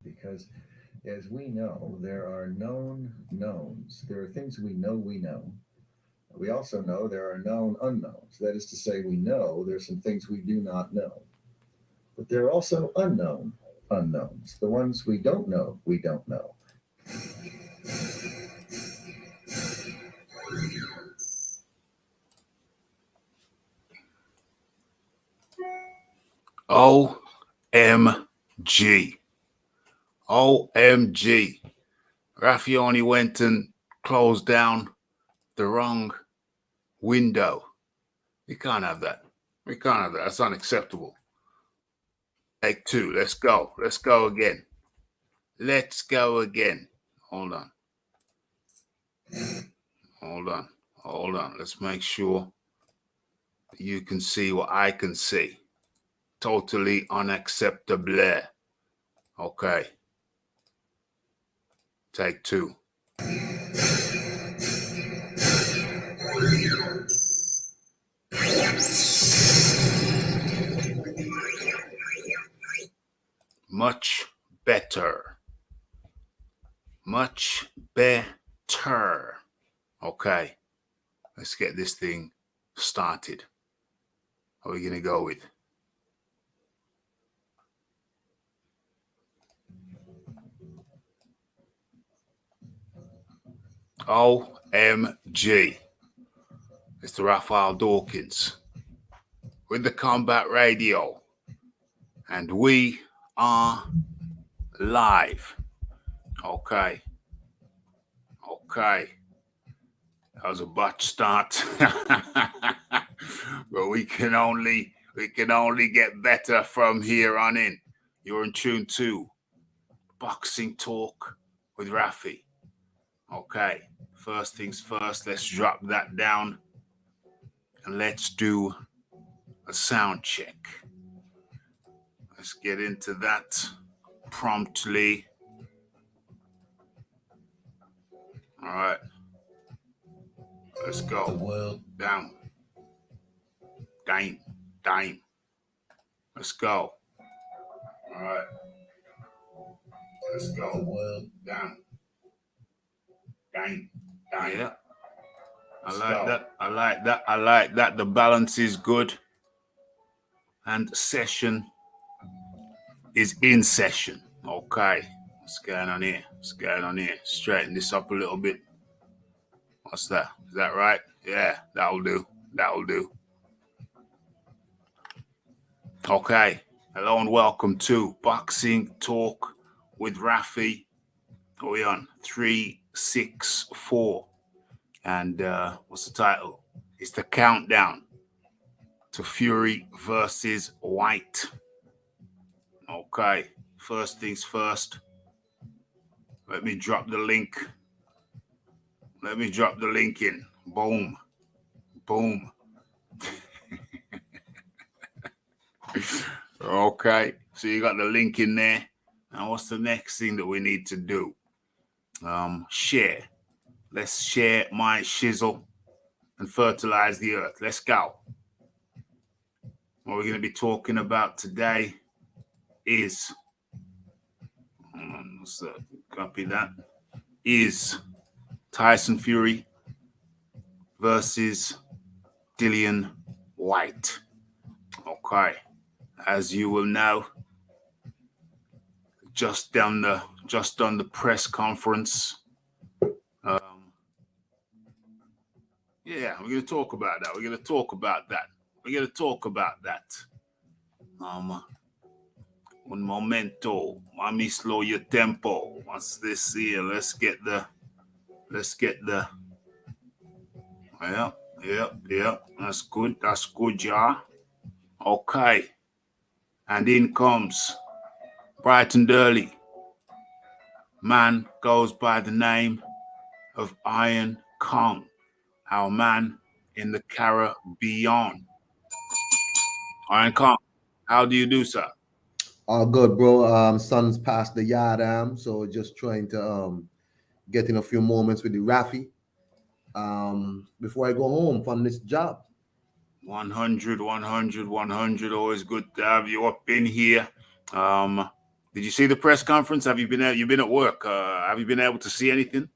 because as we know, there are known knowns. There are things we know. We also know there are known unknowns. That is to say, we know there's some things we do not know. But there are also unknown unknowns. The ones we don't know. OMG. OMG. Raphie only went and closed down the wrong window. We can't have that. We can't have that. That's unacceptable. Take two. Let's go. Let's go again. Let's go again. Hold on. Hold on. Hold on. Let's make sure you can see what I can see. Totally unacceptable. Okay. Take two. Much better. Much better. Okay. Let's get this thing started. What are we going to go with? OMG. It's the Raphael Dawkins with the Combat Radio. And we are live. Okay. Okay. That was a botch start. But we can only get better from here on in. You're in tune to Boxing Talk with Raphie. Okay. First things first, let's drop that down and let's do a sound check. Let's get into that promptly. All right. Let's go. The world. Down. Dime. Let's go. All right. Let's go. The world. Down. Dime. Yeah. I like that. The balance is good. And session is in session. Okay. What's going on here? Straighten this up a little bit. What's that? Is that right? Yeah, that'll do. Okay. Hello and welcome to Boxing Talk with Raphie. What are we on? 364. And what's the title? It's the countdown to Fury versus Whyte. Okay. First things first. Let me drop the link. In. Boom. Okay. So you got the link in there. Now what's the next thing that we need to do? Share. Let's share my shizzle and fertilize the earth. Let's go. What we're going to be talking about today is, copy that, is Tyson Fury versus Dillian Whyte. Okay. As you will know, just done the press conference. Yeah, we're going to talk about that. Un momento, mami, slow your tempo. What's this here? Let's get the. Yeah. That's good, yeah. Okay. And in comes bright and early. Man goes by the name of Iron Kong, our man in the Caribbean. Iron Kong, how do you do, sir? All good, bro. Sun's past the yard, so just trying to get in a few moments with the Raphie before I go home from this job. 100. Always good to have you up in here. Did you see the press conference? Have you been at? You've been at work. Have you been able to see anything?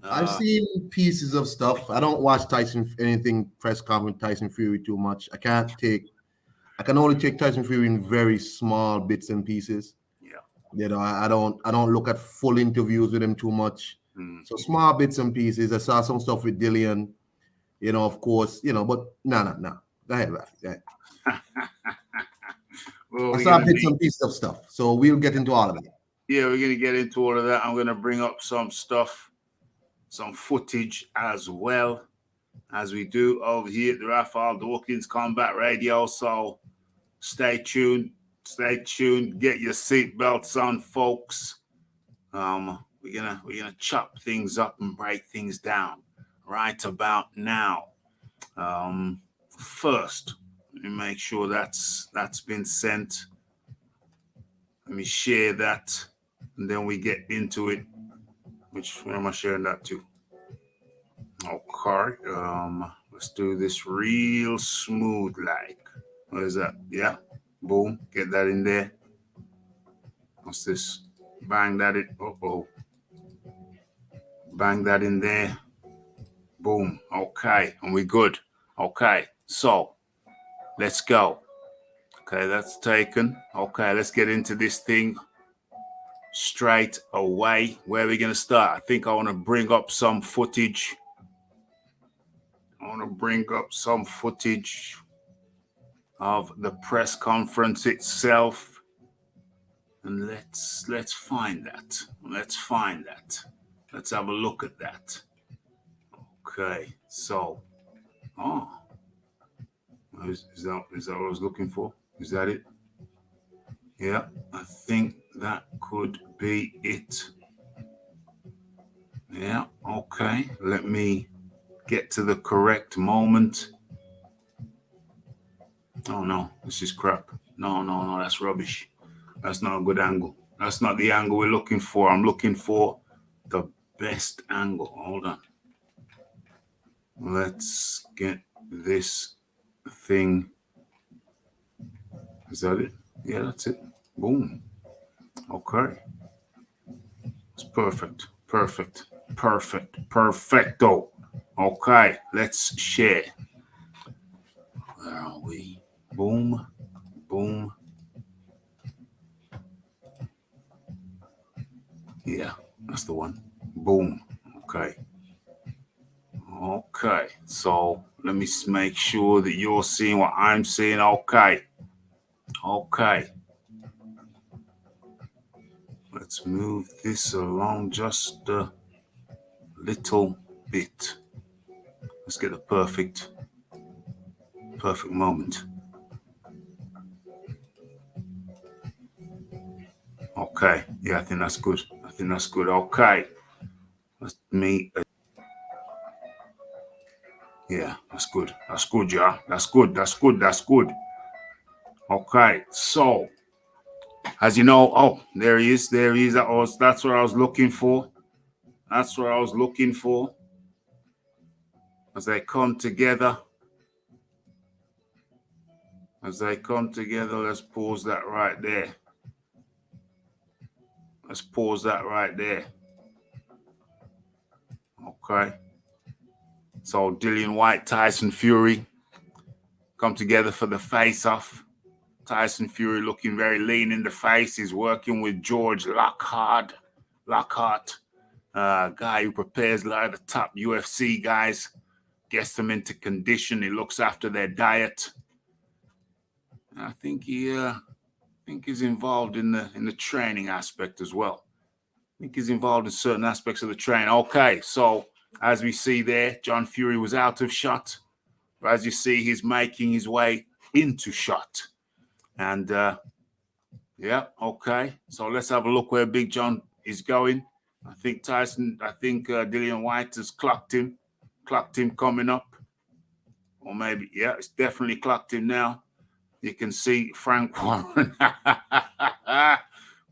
I've seen pieces of stuff. I don't watch anything press conference Tyson Fury too much. I can only take Tyson Fury in very small bits and pieces. Yeah. You know, I don't look at full interviews with him too much. So small bits and pieces. I saw some stuff with Dillian, you know, of course, you know, but no. Go ahead, Raph. Go ahead. Well, I saw bits and pieces of stuff. So we'll get into all of it. Yeah, we're gonna get into all of that. I'm gonna bring up some stuff, some footage as well, as we do over here at the Raphael Dawkins Combat Radio. So stay tuned. Get your seatbelts on, folks. We're gonna chop things up and break things down right about now. First, let me make sure that's been sent. Let me share that, and then we get into it. Where am I sharing that to? Okay. Let's do this real smooth like. What is that? Yeah. Boom. Get that in there. What's this? Bang that in. Uh-oh. Bang that in there. Boom. Okay. And we're good. Okay. So let's go. Okay, that's taken. Okay, let's get into this thing straight away. Where are we going to start? I think I want to bring up some footage. Of the press conference itself. And let's find that. Let's have a look at that. Okay, so is that what I was looking for? Is that it? Yeah, I think that could be it. Yeah, okay. Let me get to the correct moment. Oh no, this is crap. No, that's rubbish. That's not a good angle. That's not the angle we're looking for. I'm looking for the best angle. Hold on. Let's get this thing. Is that it? Yeah, that's it. Boom. Okay. It's perfect. Perfecto. Okay, let's share. Where are we? Boom. Yeah, that's the one. Boom. Okay. So let me make sure that you're seeing what I'm seeing. Okay. Let's move this along just a little bit. Let's get a perfect moment. Okay. Yeah, I think that's good. Okay. Yeah, that's good. Yeah. That's good. Okay. So, as you know, there he is. That's what I was looking for. As they come together. Let's pause that right there. Okay. So Dillian Whyte, Tyson Fury come together for the face-off. Tyson Fury looking very lean in the face. He's working with George Lockhart, guy who prepares a lot of the top UFC guys, gets them into condition. He looks after their diet. And I think he's involved in the training aspect as well. I think he's involved in certain aspects of the training. Okay, so as we see there, John Fury was out of shot. But as you see, he's making his way into shot. And yeah, okay. So let's have a look where Big John is going. I think Dillian Whyte has clocked him coming up. Or maybe, yeah, it's definitely clocked him now. You can see Frankwarren.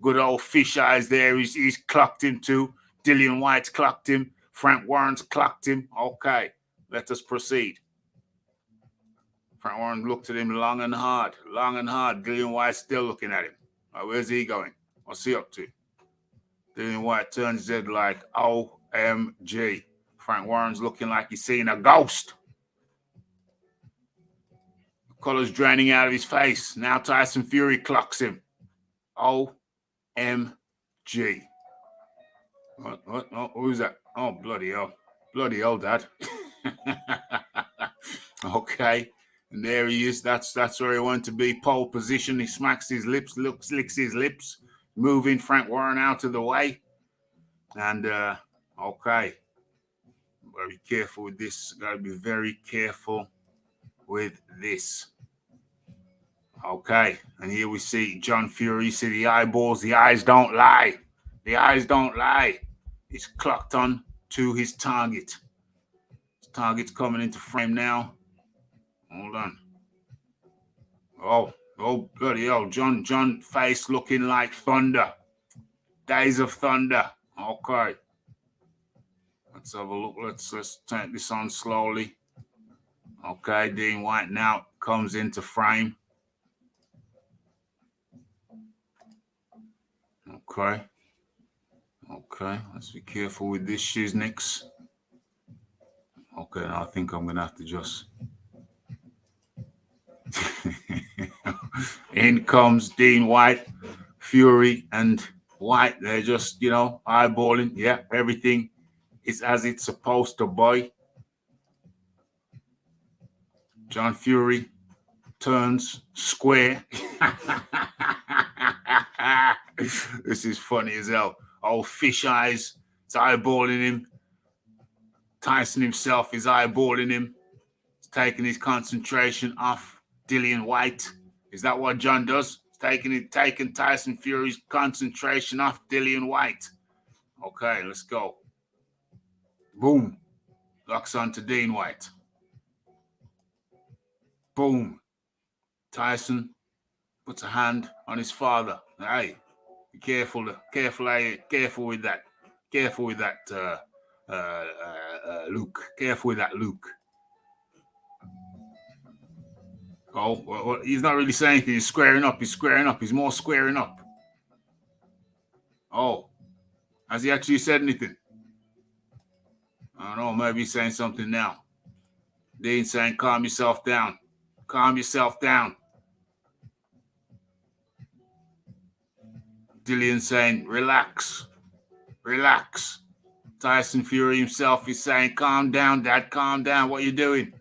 Good old fish eyes there. He's clocked him too. Dillian Whyte's clocked him. Frankwarren's clocked him. Okay, let us proceed. Frankwarren looked at him long and hard. Dillian Whyte's still looking at him. Where's he going? What's he up to? Dillian Whyte turns his head like, OMG. Frankwarren's looking like he's seen a ghost. The color's draining out of his face. Now Tyson Fury clocks him. OMG. What? Oh, who's that? Oh, bloody hell. Bloody hell, Dad. Okay. And there he is. That's where he wanted to be. Pole position. He smacks his lips, licks his lips, moving Frankwarren out of the way. And, okay. Very careful with this. Got to be very careful with this. Okay. And here we see John Fury. You see the eyeballs. The eyes don't lie. The eyes don't lie. He's clocked on to his target. His target's coming into frame now. Hold on. Oh, bloody hell. John face looking like thunder. Days of thunder. Okay. Let's have a look. Let's take this on slowly. Okay, Dillian Whyte now comes into frame. Okay. Okay, let's be careful with this Shiznix. Okay, now I think I'm gonna have to just in comes Dillian Whyte, Fury, and Whyte. They're just, eyeballing. Yeah, everything is as it's supposed to be. John Fury turns square. This is funny as hell. Old fish eyes. It's eyeballing him. Tyson himself is eyeballing him. He's taking his concentration off Dillian Whyte. Is that what John does? He's taking Tyson Fury's concentration off Dillian Whyte. Okay, let's go. Boom. Locks on to Dillian Whyte. Boom. Tyson puts a hand on his father. Hey, be careful with that. Careful with that, Luke. Careful with that, Luke. Oh, well, he's not really saying anything. He's squaring up. He's more squaring up. Oh, has he actually said anything? I don't know. Maybe he's saying something now. Dean's saying, calm yourself down. Calm yourself down. Dillian saying, relax. Relax. Tyson Fury himself is saying, calm down, Dad, calm down. What are you doing?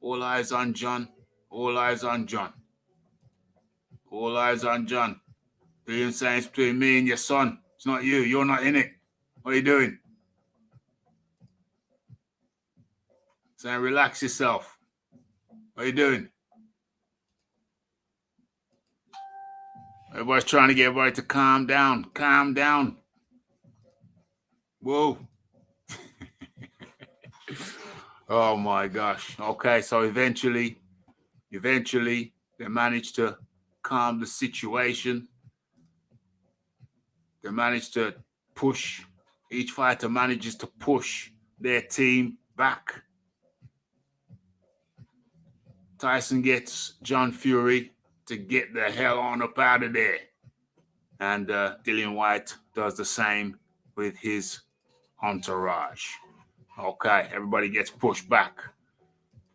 All eyes on John. All eyes on John. All eyes on John. Dillian saying it's between me and your son. It's not you. You're not in it. What are you doing? Saying, relax yourself. What are you doing? Everybody's trying to get everybody to calm down. Calm down. Whoa. Oh my gosh. Okay, so eventually they managed to calm the situation. They managed to push. Each fighter manages to push their team back. Tyson gets John Fury to get the hell on up out of there. And Dillian Whyte does the same with his entourage. Okay, everybody gets pushed back.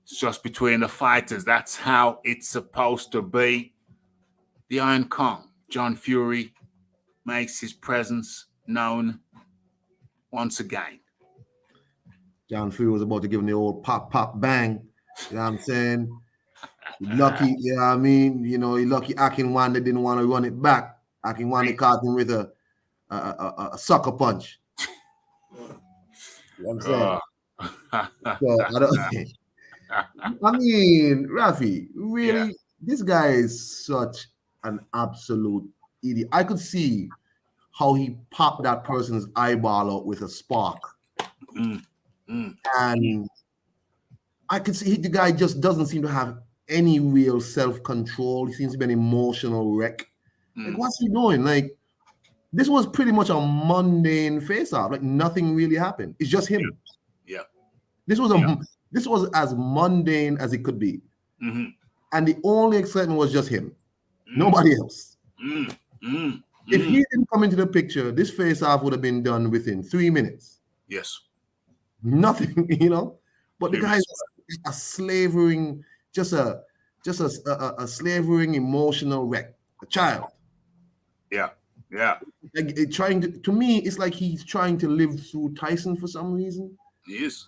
It's just between the fighters. That's how it's supposed to be. The Iron Kong, John Fury, makes his presence known once again. John Fury was about to give him the old pop, bang. You know what I'm saying? Lucky, you know what I mean? You know, lucky Akinwande didn't want to run it back. Akinwande caught him with a sucker punch. You know what I'm saying? So, I mean, Raphie, really, this guy is such an absolute idiot. I could see how he popped that person's eyeball out with a spark. And I could see the guy just doesn't seem to have any real self-control. He seems to be an emotional wreck. Like, what's he doing? Like, this was pretty much a mundane face-off. Like, nothing really happened. It's just him. Yeah. This was as mundane as it could be. And the only excitement was just him. Nobody else. If he didn't come into the picture, this face-off would have been done within 3 minutes. Yes. Nothing, you know. But the Very guy is smart. a slavering, just a slavering emotional wreck, a child. Yeah. Yeah. Like trying to me, it's like he's trying to live through Tyson for some reason. He is.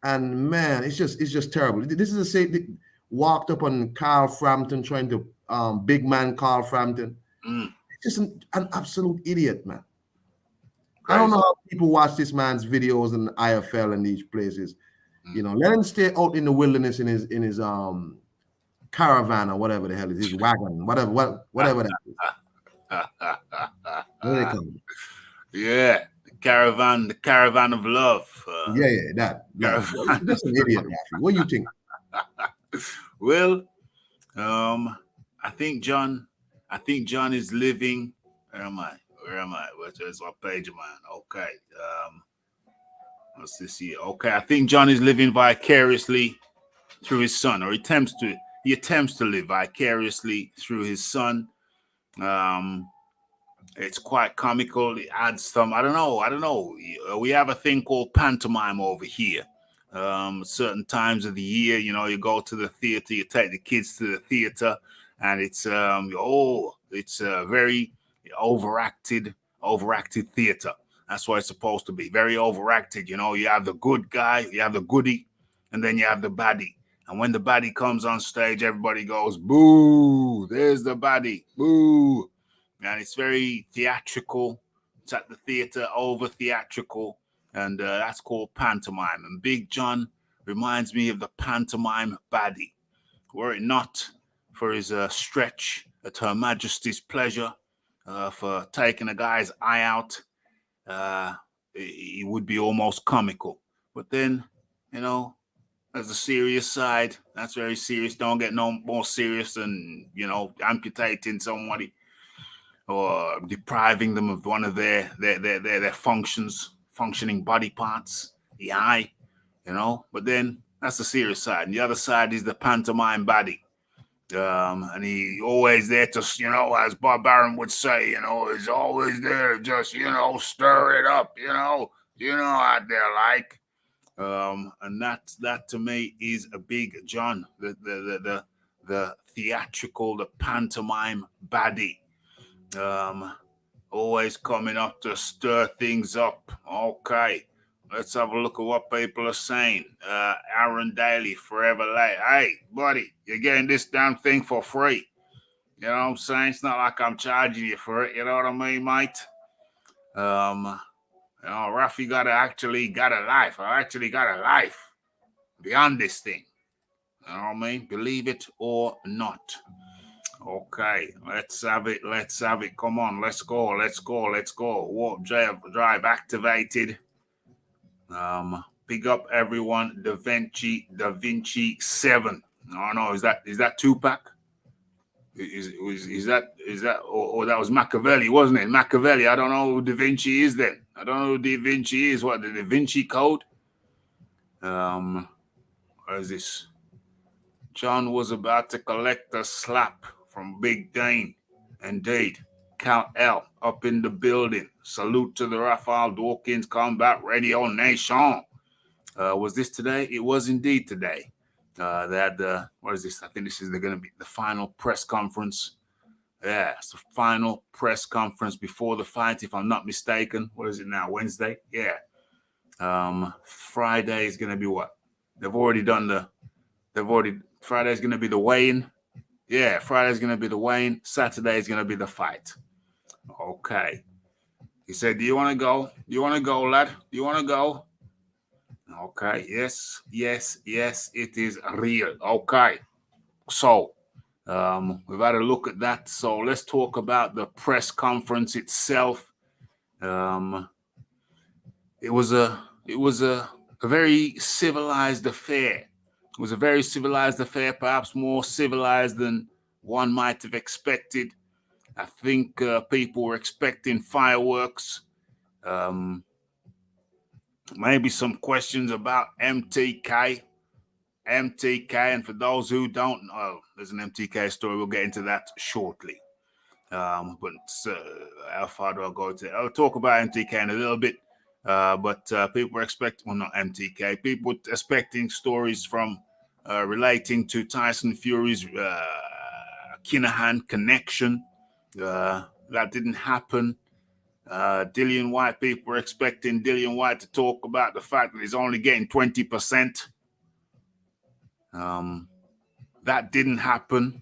And man, it's just terrible. This is the same walked up on Carl Frampton trying to big man Carl Frampton. Just an absolute idiot, man. Crazy. I don't know how people watch this man's videos in the IFL and these places. You know, let him stay out in the wilderness in his caravan or whatever the hell it is, his wagon, whatever that is. Where they come? Yeah, the caravan of love. That. That's an idiot, Raphie. What do you think? Well, I think John is living. Where am I? Where's what page am I on? Okay. What's this here? Okay, I think John is living vicariously through his son, or he attempts to live vicariously through his son. It's quite comical. It adds some, I don't know. We have a thing called pantomime over here. Certain times of the year, you know, you go to the theater, you take the kids to the theater, and it's very overacted theater. That's what it's supposed to be. Very overacted. You know, you have the good guy, you have the goodie, and then you have the baddie. And when the baddie comes on stage, everybody goes, boo, there's the baddie, boo. And it's very theatrical. It's at the theater, over theatrical. And that's called pantomime. And Big John reminds me of the pantomime baddie. Were it not for his stretch at Her Majesty's pleasure, for taking a guy's eye out, it would be almost comical. But then, you know, there's the serious side. That's very serious. Don't get no more serious than, you know, amputating somebody or depriving them of one of their functioning body parts, the eye, you know. But then that's the serious side. And the other side is the pantomime baddie. And he always there to, you know, as Bobarum would say, you know, he's always there to just, you know, stir it up, you know how they're like. And that to me is a Big John, the theatrical, the pantomime baddie. Always coming up to stir things up. Okay, let's have a look at what people are saying. Aaron Daly, forever late. Hey, buddy, you're getting this damn thing for free. You know what I'm saying? It's not like I'm charging you for it. You know what I mean, mate? You know, Raphie actually got a life. I actually got a life beyond this thing. You know what I mean? Believe it or not. Okay, let's have it. Come on, let's go. Warp drive activated. Big up everyone. Da Vinci 7. No, is that Tupac? Is that or that was Machiavelli, wasn't it? Machiavelli. I don't know who Da Vinci is then. I don't know who Da Vinci is. What, the Da Vinci Code? Where is this? John was about to collect a slap from Big Dane. Indeed. Count L up in the building. Salute to the Raphael Dawkins Combat Radio Nation. Was this today? It was indeed today. They had the, what is this? I think this is going to be the final press conference. Yeah, it's the final press conference before the fight, if I'm not mistaken. What is it now? Wednesday? Yeah. Friday is going to be what? Friday's going to be the weigh-in. Yeah, Friday's going to be the weigh-in. Saturday is going to be the fight. Okay. He said, do you want to go? Do you want to go, lad? Do you want to go? Okay. Yes, it is real. Okay. So, we've had a look at that. So let's talk about the press conference itself. It was a very civilized affair. It was a very civilized affair, perhaps more civilized than one might have expected. I think people were expecting fireworks. Maybe some questions about MTK. And for those who don't know, there's an MTK story. We'll get into that shortly. But how far do I go to? I'll talk about MTK in a little bit. But people were expecting, well, not MTK, people were expecting stories from relating to Tyson Fury's Kinahan connection. That didn't happen. Dillian Whyte, people were expecting Dillian Whyte to talk about the fact that he's only getting 20%. That didn't happen.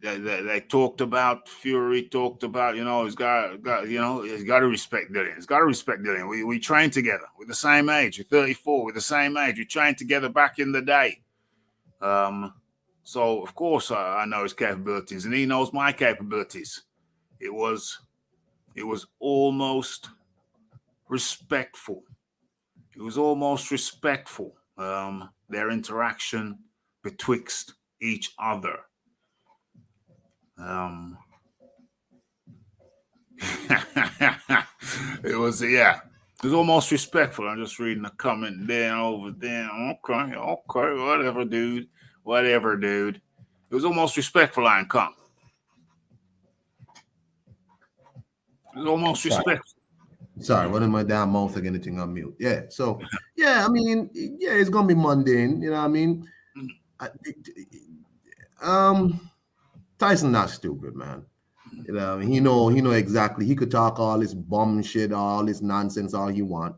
They talked about Fury, talked about, he's got to respect Dillian. He's got to respect Dillian. We trained together. We're the same age. We're 34. We're the same age. We trained together back in the day. So of course I know his capabilities, and he knows my capabilities. It was almost respectful. It was almost respectful. Their interaction betwixt each other. It was almost respectful. I'm just reading a comment there over there. Okay, whatever, dude. It was almost respectful, Iron Kong. It was almost respectful. Sorry, running my damn mouth again, anything on mute. Yeah, so I mean, it's gonna be mundane, you know what I mean? Tyson not stupid, man. You know, he know exactly. He could talk all this bum shit, all this nonsense, all he want.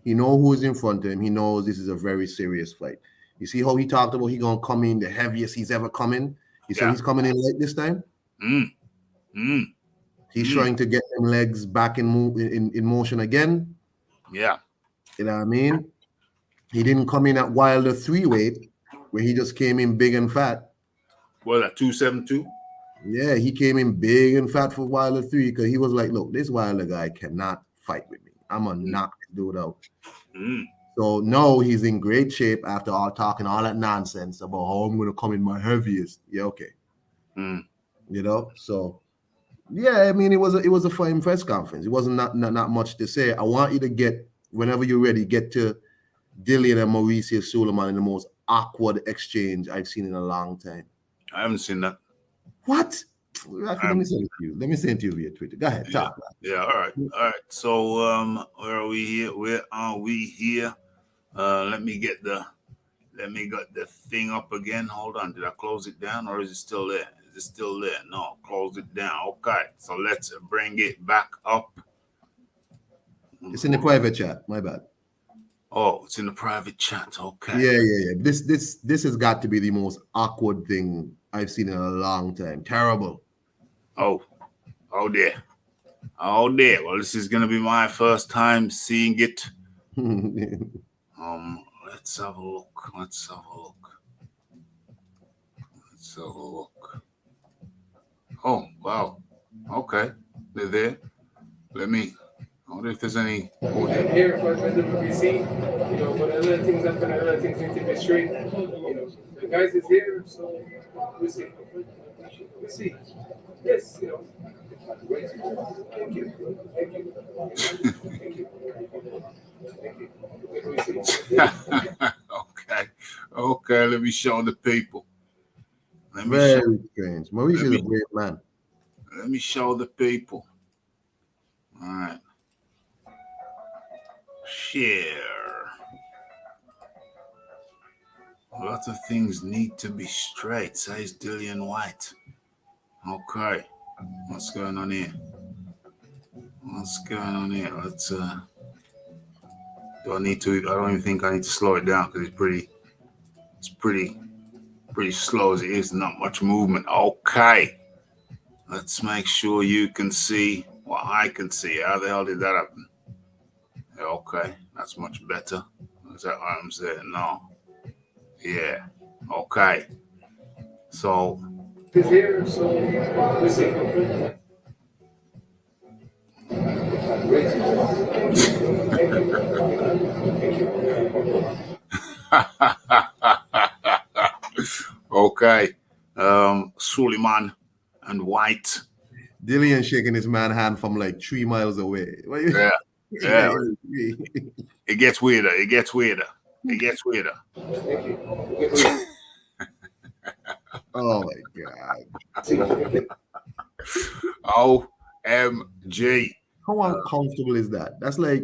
He know who is in front of him. He knows this is a very serious fight. You see how he talked about he gonna come in the heaviest he's ever come in. You said he's coming in late this time. He's trying to get them legs back in motion again. Yeah, you know what I mean. He didn't come in at Wilder 3 weight, where he just came in big and fat. What, that 272? Yeah, he came in big and fat for Wilder 3 because he was like, look, this Wilder guy cannot fight with me. I'm going to knock this dude out. So, no, he's in great shape after all talking all that nonsense about how I'm going to come in my heaviest. Yeah, okay. You know, so, yeah, I mean, it was a fine press conference. It wasn't not much to say. I want you to get, whenever you're ready, get to Dillian and Mauricio Suleiman in the most awkward exchange I've seen in a long time. I haven't seen that. What? Raphie, let me send it to you. Let me send it to you via Twitter. Go ahead, talk. Yeah, all right. So, where are we here? Let me get the thing up again. Hold on. Did I close it down, or is it still there? Is it still there? No, close it down. Okay. So let's bring it back up. It's in the private chat. My bad. Oh, it's in the private chat. Okay. Yeah. This has got to be the most awkward thing I've seen in a long time. Terrible. Oh dear. Well, this is gonna be my first time seeing it. Let's have a look. Oh, wow. Okay, they're there. I wonder if there's any. I'm here for WBC, but other things happen, other things need to be straight. The guys is here, so we'll see. Yes, Thank you. Okay. Let me show the people. Very strange. Maurice is a great man. Let me show the people. All right. Share. A lot of things need to be straight, says Dillian Whyte. Okay. What's going on here? Let's I don't even think I need to slow it down because it's pretty slow as it is, not much movement. Okay. Let's make sure you can see what I can see. How the hell did that happen? Okay, that's much better. Is that arms there? No. Yeah. Okay. So. He's here, so we'll see. Okay. Suleiman and Whyte. Dillian shaking his man hand from like 3 miles away. Yeah. It gets weirder. Oh my God. OMG. How uncomfortable is that? That's like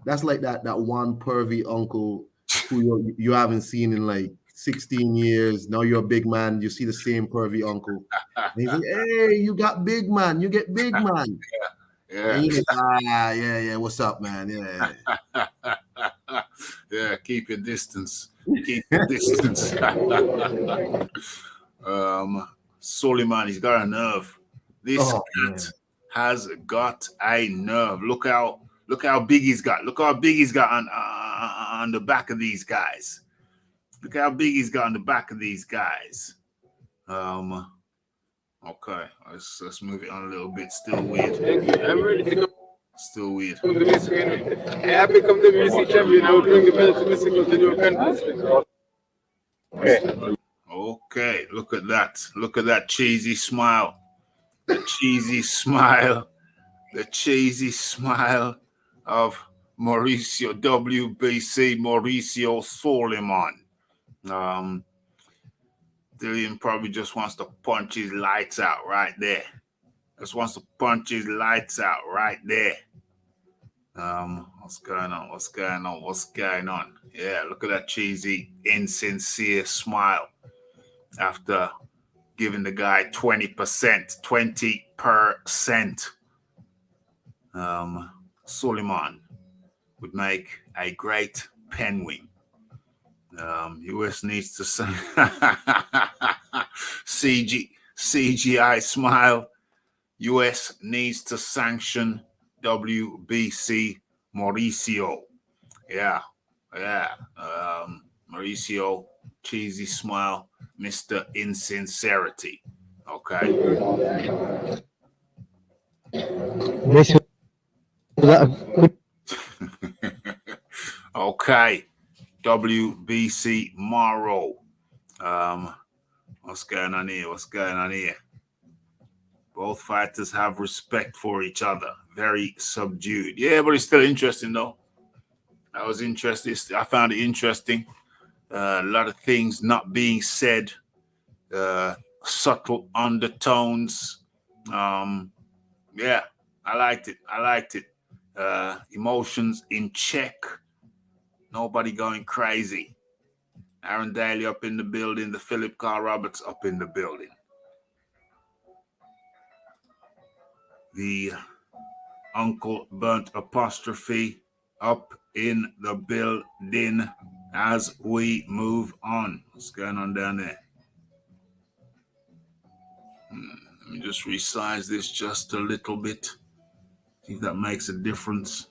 that one pervy uncle who you haven't seen in like 16 years. Now you're a big man. You see the same pervy uncle. And he's like, hey, you got big man. You get big man. Yeah. And you're like, yeah. What's up, man? Yeah. Yeah, keep your distance. Keep your distance. Suleiman, he's got a nerve. This cat has got a nerve. Look how big he's got. Look how big he's got on the back of these guys. Look how big he's got on the back of these guys. Okay, let's move it on a little bit. Still weird. Thank you. I'm ready to go. Still weird. I become the WC champion. I will bring the belt to Mexico to do a contest. Okay, look at that. Look at that cheesy smile. The cheesy smile. The cheesy smile of Mauricio WBC, Mauricio Suleiman. Dillian probably just wants to punch his lights out right there. Just wants to punch his lights out right there. What's going on? What's going on? What's going on? Yeah, look at that cheesy, insincere smile after giving the guy 20%. 20%. Suleiman would make a great penguin. US needs to CGI smile. US needs to sanction WBC Mauricio. Yeah. Mauricio, cheesy smile, Mr. Insincerity. Okay. Okay. WBC Morrow. What's going on here? What's going on here? Both fighters have respect for each other. Very subdued. Yeah, but it's still interesting, though. I was interested. I found it interesting. A lot of things not being said. Subtle undertones. Yeah, I liked it. Emotions in check. Nobody going crazy. Aaron Daly up in the building. The Philip Carl Roberts up in the building. The Uncle Burnt apostrophe up in the building as we move on. What's going on down there? Let me just resize this just a little bit. See if that makes a difference.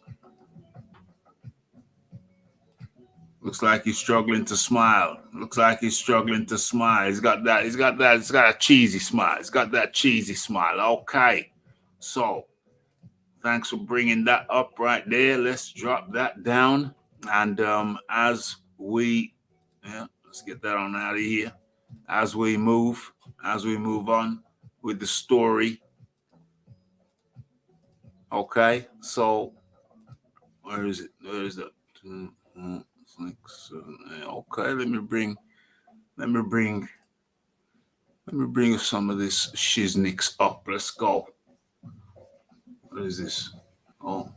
Looks like he's struggling to smile. He's got a cheesy smile. He's got that cheesy smile. Okay. So, thanks for bringing that up right there. Let's drop that down. And let's get that on out of here. As we move on with the story. Okay. So, where is it? Where is that? 2, 6, 7, 8. Okay, let me bring some of this shiznix up. Let's go. What is this? Oh,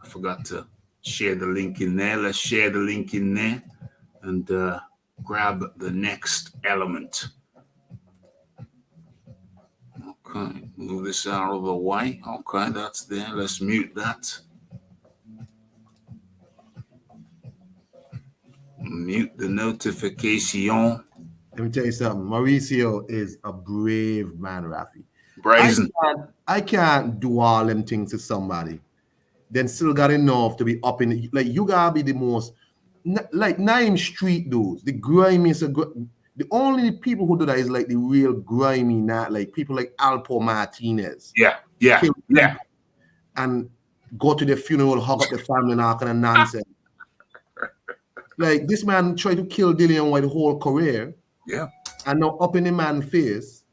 I forgot to share the link in there. Let's share the link in there and grab the next element. Okay, move this out of the way. Okay, that's there. Let's mute that. Mute the notification. Let me tell you something. Mauricio is a brave man, Raphie. Brazen. I can't do all them things to somebody, then still got enough to be up in like you gotta be the most like Naim street dudes, the grimiest. The only people who do that is like the real grimy, not like people like Alpo Martinez. Yeah. And go to the funeral, hug up the family, and all kind of nonsense. Like this man tried to kill Dillian Whyte whole career. Yeah. And now up in the man's face.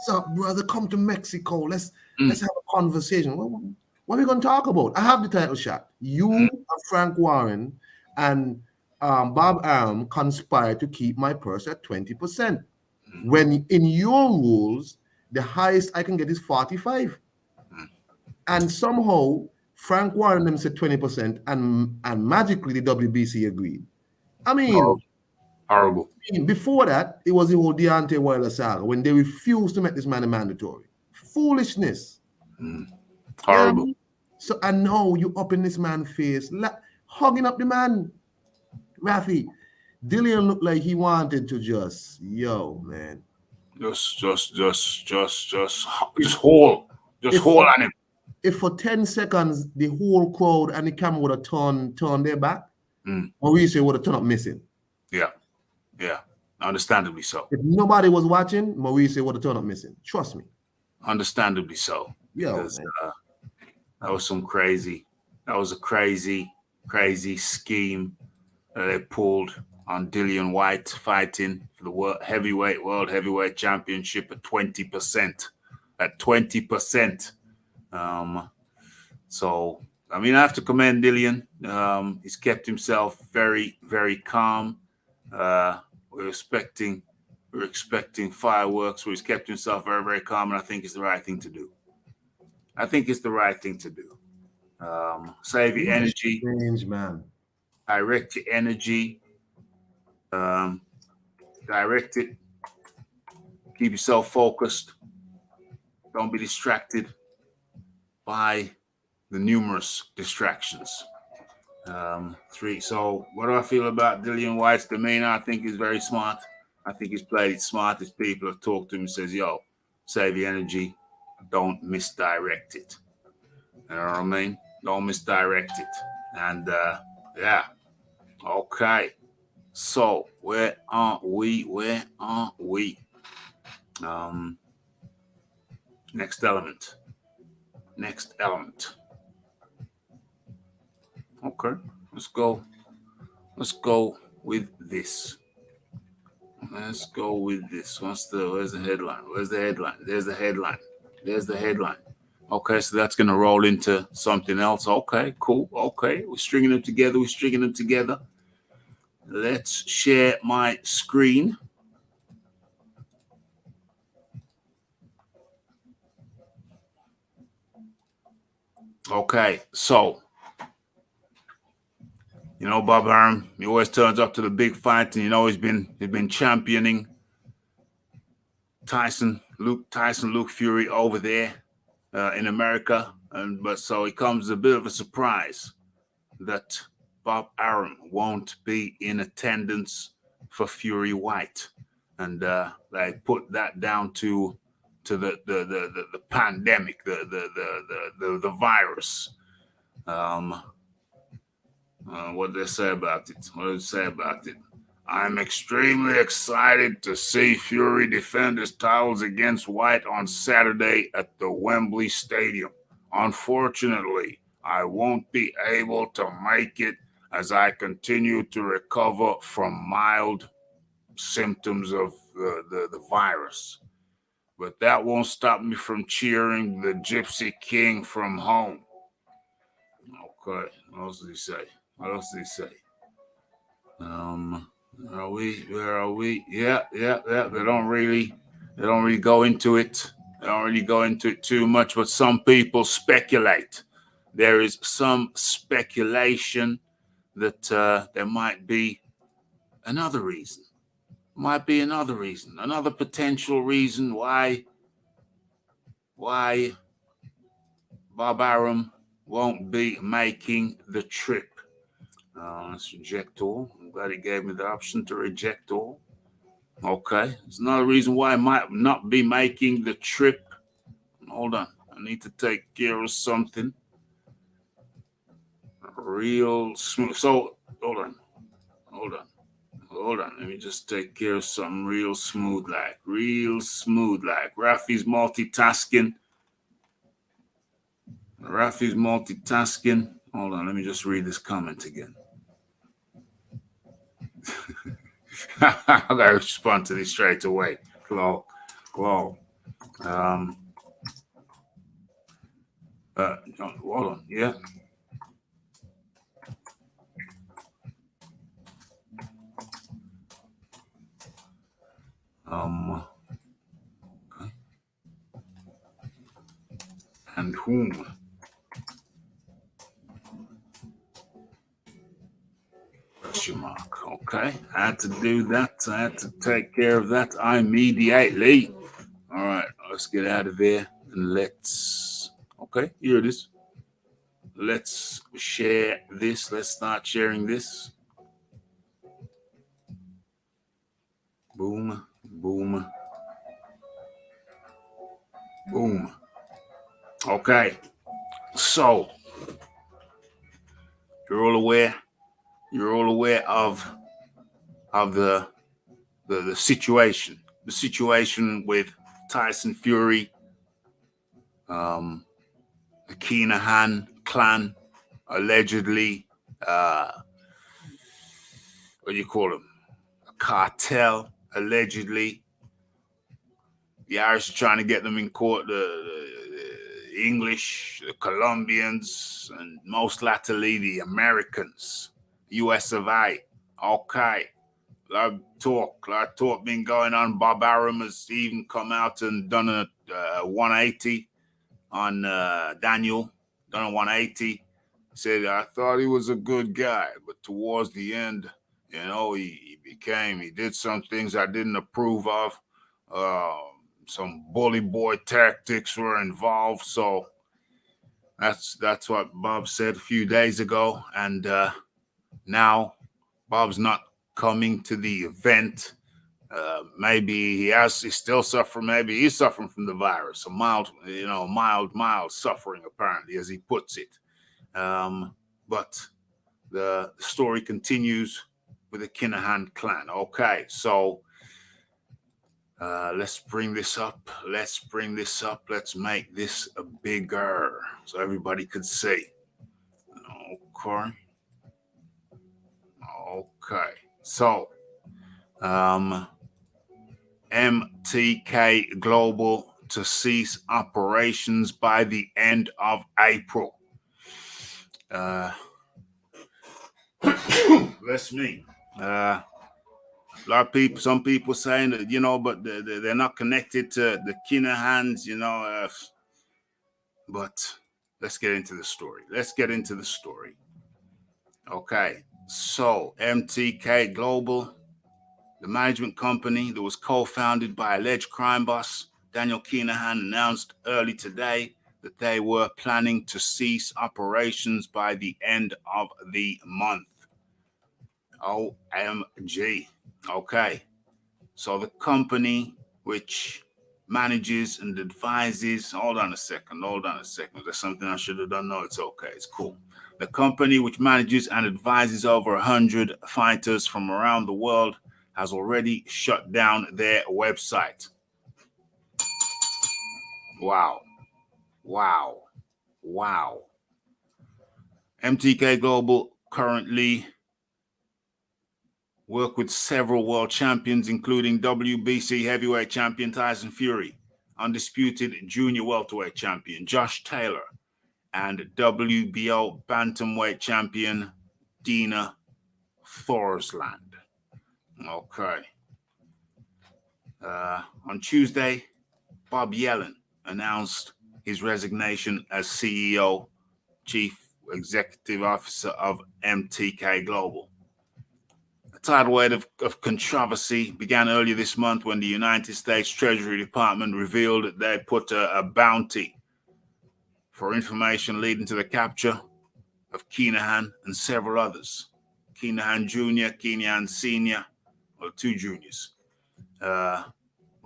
So, brother, come to Mexico. Let's have a conversation. What are we going to talk about? I have the title shot. You and Frankwarren and Bob Arum conspired to keep my purse at 20%. When in your rules, the highest I can get is 45. And somehow Frank Warren them said 20%, and magically the WBC agreed. I mean, Horrible. before that, it was the whole Deontay Wilder saga when they refused to make this man a mandatory. Foolishness. Horrible. So, and now you up in this man's face, hugging up the man. Raphie, Dillian looked like he wanted to just, man. Just haul on him. If for 10 seconds the whole crowd and the camera would have turned their back, Mauricio would have turned up missing. Yeah. Understandably so. If nobody was watching, Mauricio would have turned up missing. Trust me. Understandably so. Because that was a crazy scheme that they pulled on Dillian Whyte fighting for the world heavyweight championship at 20%. At 20%. So I mean, I have to commend Dillian. He's kept himself very, very calm. We're expecting fireworks, but he's kept himself very, very calm, and I think it's the right thing to do. Save your energy. Strange man. Direct your energy. Direct it. Keep yourself focused. Don't be distracted by the numerous distractions. So what do I feel about Dillian Whyte's demeanor? I think he's very smart. I think he's played it smart. His people have talked to him and says, yo, save your energy. Don't misdirect it. You know what I mean? Don't misdirect it. And okay. So where are we? Next element. Okay, let's go with this. Where's the headline? There's the headline. Okay, so that's gonna roll into something else. Okay, cool. Okay, we're stringing them together. Let's share my screen. Okay, so bobarum, he always turns up to the big fight, and he's been championing Tyson Luke Fury over there in America, but so it comes as a bit of a surprise that bobarum won't be in attendance for Fury Whyte, and they put that down to the pandemic, the virus. What did they say about it? I'm extremely excited to see Fury defend his titles against Whyte on Saturday at the Wembley Stadium. Unfortunately, I won't be able to make it as I continue to recover from mild symptoms of the virus. But that won't stop me from cheering the Gypsy King from home. Okay, what else did he say? Where are we? Yeah. They don't really go into it. They don't really go into it too much, but some people speculate. There is some speculation that there might be another reason. Another potential reason why bobarum won't be making the trip. Let's reject all. I'm glad he gave me the option to reject all. Okay. There's another reason why I might not be making the trip. Hold on. I need to take care of something real smooth. So, hold on. Let me just take care of something real smooth like. Raphie's multitasking. Hold on. Let me just read this comment again. I gotta respond to this straight away. Glow. Hold on. Yeah. and whom. Question mark. Okay, I had to do that. I had to take care of that immediately. All right, let's get out of here and let's. Okay, here it is. Let's share this. Let's start sharing this. Boom, boom, boom. Okay, so you're all aware. You're all aware of the situation. The situation with Tyson Fury, the Kinahan clan, allegedly, what do you call them? A cartel, allegedly. The Irish are trying to get them in court, the English, the Colombians, and most latterly the Americans, US of A. Okay. A lot of talk been going on. Bobarum has even come out and done a 180 on Daniel, done a 180. Said, I thought he was a good guy, but towards the end, you know, he did some things I didn't approve of. Some bully boy tactics were involved. So that's what Bob said a few days ago. And now Bob's not coming to the event. Maybe he's still suffering. Maybe he's suffering from the virus. A mild suffering, apparently, as he puts it. But the story continues with the Kinahan clan. Okay, so let's bring this up. Let's make this bigger so everybody could see. Okay. So, MTK Global to cease operations by the end of April. That's me. A lot of people, some people saying that, but they're not connected to the Kinahans, but let's get into the story. Okay. So MTK Global, the management company that was co-founded by alleged crime boss Daniel Kinahan, announced early today that they were planning to cease operations by the end of the month. OMG. Okay. So the company which manages and advises, hold on a second. There's something I should have done. No, it's okay. It's cool. The company which manages and advises over 100 fighters from around the world has already shut down their website. Wow. MTK Global currently work with several world champions, including WBC heavyweight champion Tyson Fury, undisputed junior welterweight champion Josh Taylor, and WBO bantamweight champion Dina Thorsland. Okay. On Tuesday, Bob Yellen announced his resignation as CEO, Chief Executive Officer of MTK Global. A tidal wave of controversy began earlier this month when the United States Treasury Department revealed that they put a bounty for information leading to the capture of Kinahan and several others. Kinahan Jr., Kinahan Sr., or two juniors, were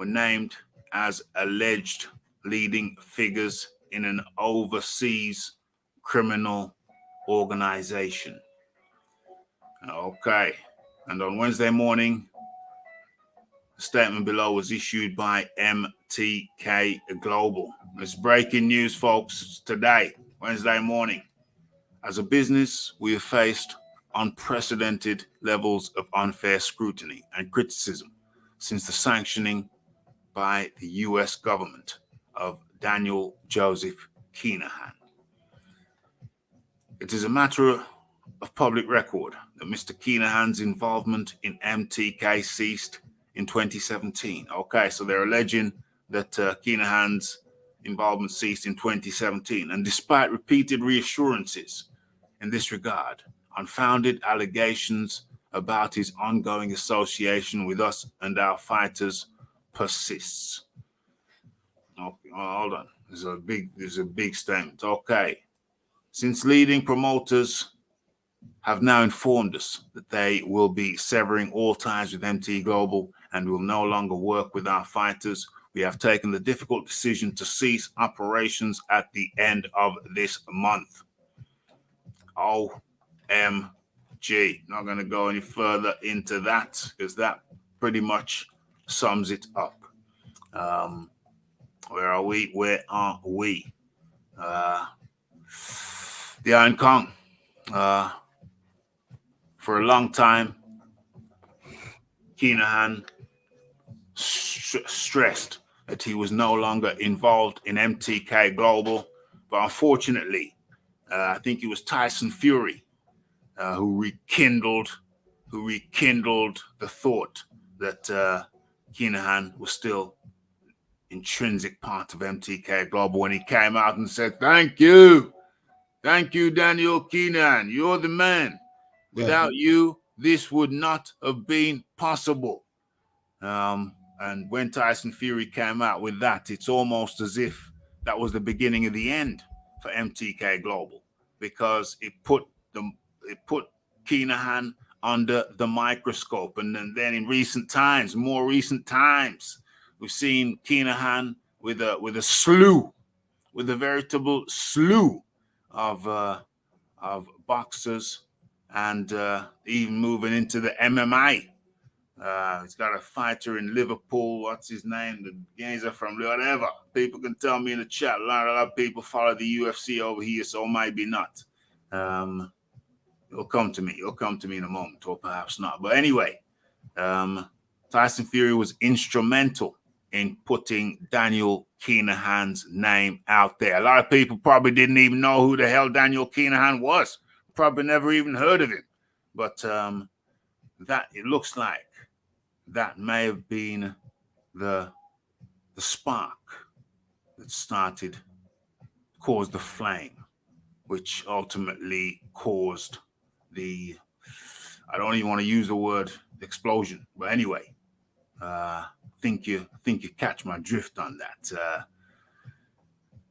named as alleged leading figures in an overseas criminal organization. Okay. And on Wednesday morning, the statement below was issued by MTK Global. It's breaking news, folks, today, Wednesday morning. As a business, we have faced unprecedented levels of unfair scrutiny and criticism since the sanctioning by the U.S. government of Daniel Joseph Kinahan. It is a matter of public record that Mr. Kinahan's involvement in MTK ceased in 2017. Okay, so they're alleging that Kinahan's involvement ceased in 2017, and despite repeated reassurances in this regard, unfounded allegations about his ongoing association with us and our fighters persists. Okay, hold on. There's a big statement. Okay. Since leading promoters have now informed us that they will be severing all ties with MT Global and will no longer work with our fighters, we have taken the difficult decision to cease operations at the end of this month. OMG. Not going to go any further into that because that pretty much sums it up. Where are we? The Iron Kong. For a long time, Kinahan stressed that he was no longer involved in MTK Global, but unfortunately, I think it was Tyson Fury who rekindled the thought that Kinahan was still intrinsic part of MTK Global when he came out and said, "Thank you, Daniel Kinahan, you're the man. Without you, this would not have been possible." And when Tyson Fury came out with that, it's almost as if that was the beginning of the end for MTK Global, because it put Kinahan under the microscope. And then in more recent times, we've seen Kinahan with a veritable slew of boxers, and even moving into the MMA. He's got a fighter in Liverpool. What's his name? The guys are from whatever. People can tell me in the chat. A lot of people follow the UFC over here, so maybe not. It'll come to me. It'll come to me in a moment, or perhaps not. But anyway, Tyson Fury was instrumental in putting Daniel Kinahan's name out there. A lot of people probably didn't even know who the hell Daniel Kinahan was. Probably never even heard of him. But that, it looks like that may have been the spark that caused the flame, which ultimately caused the, I don't even want to use the word explosion, but anyway, think you catch my drift on that.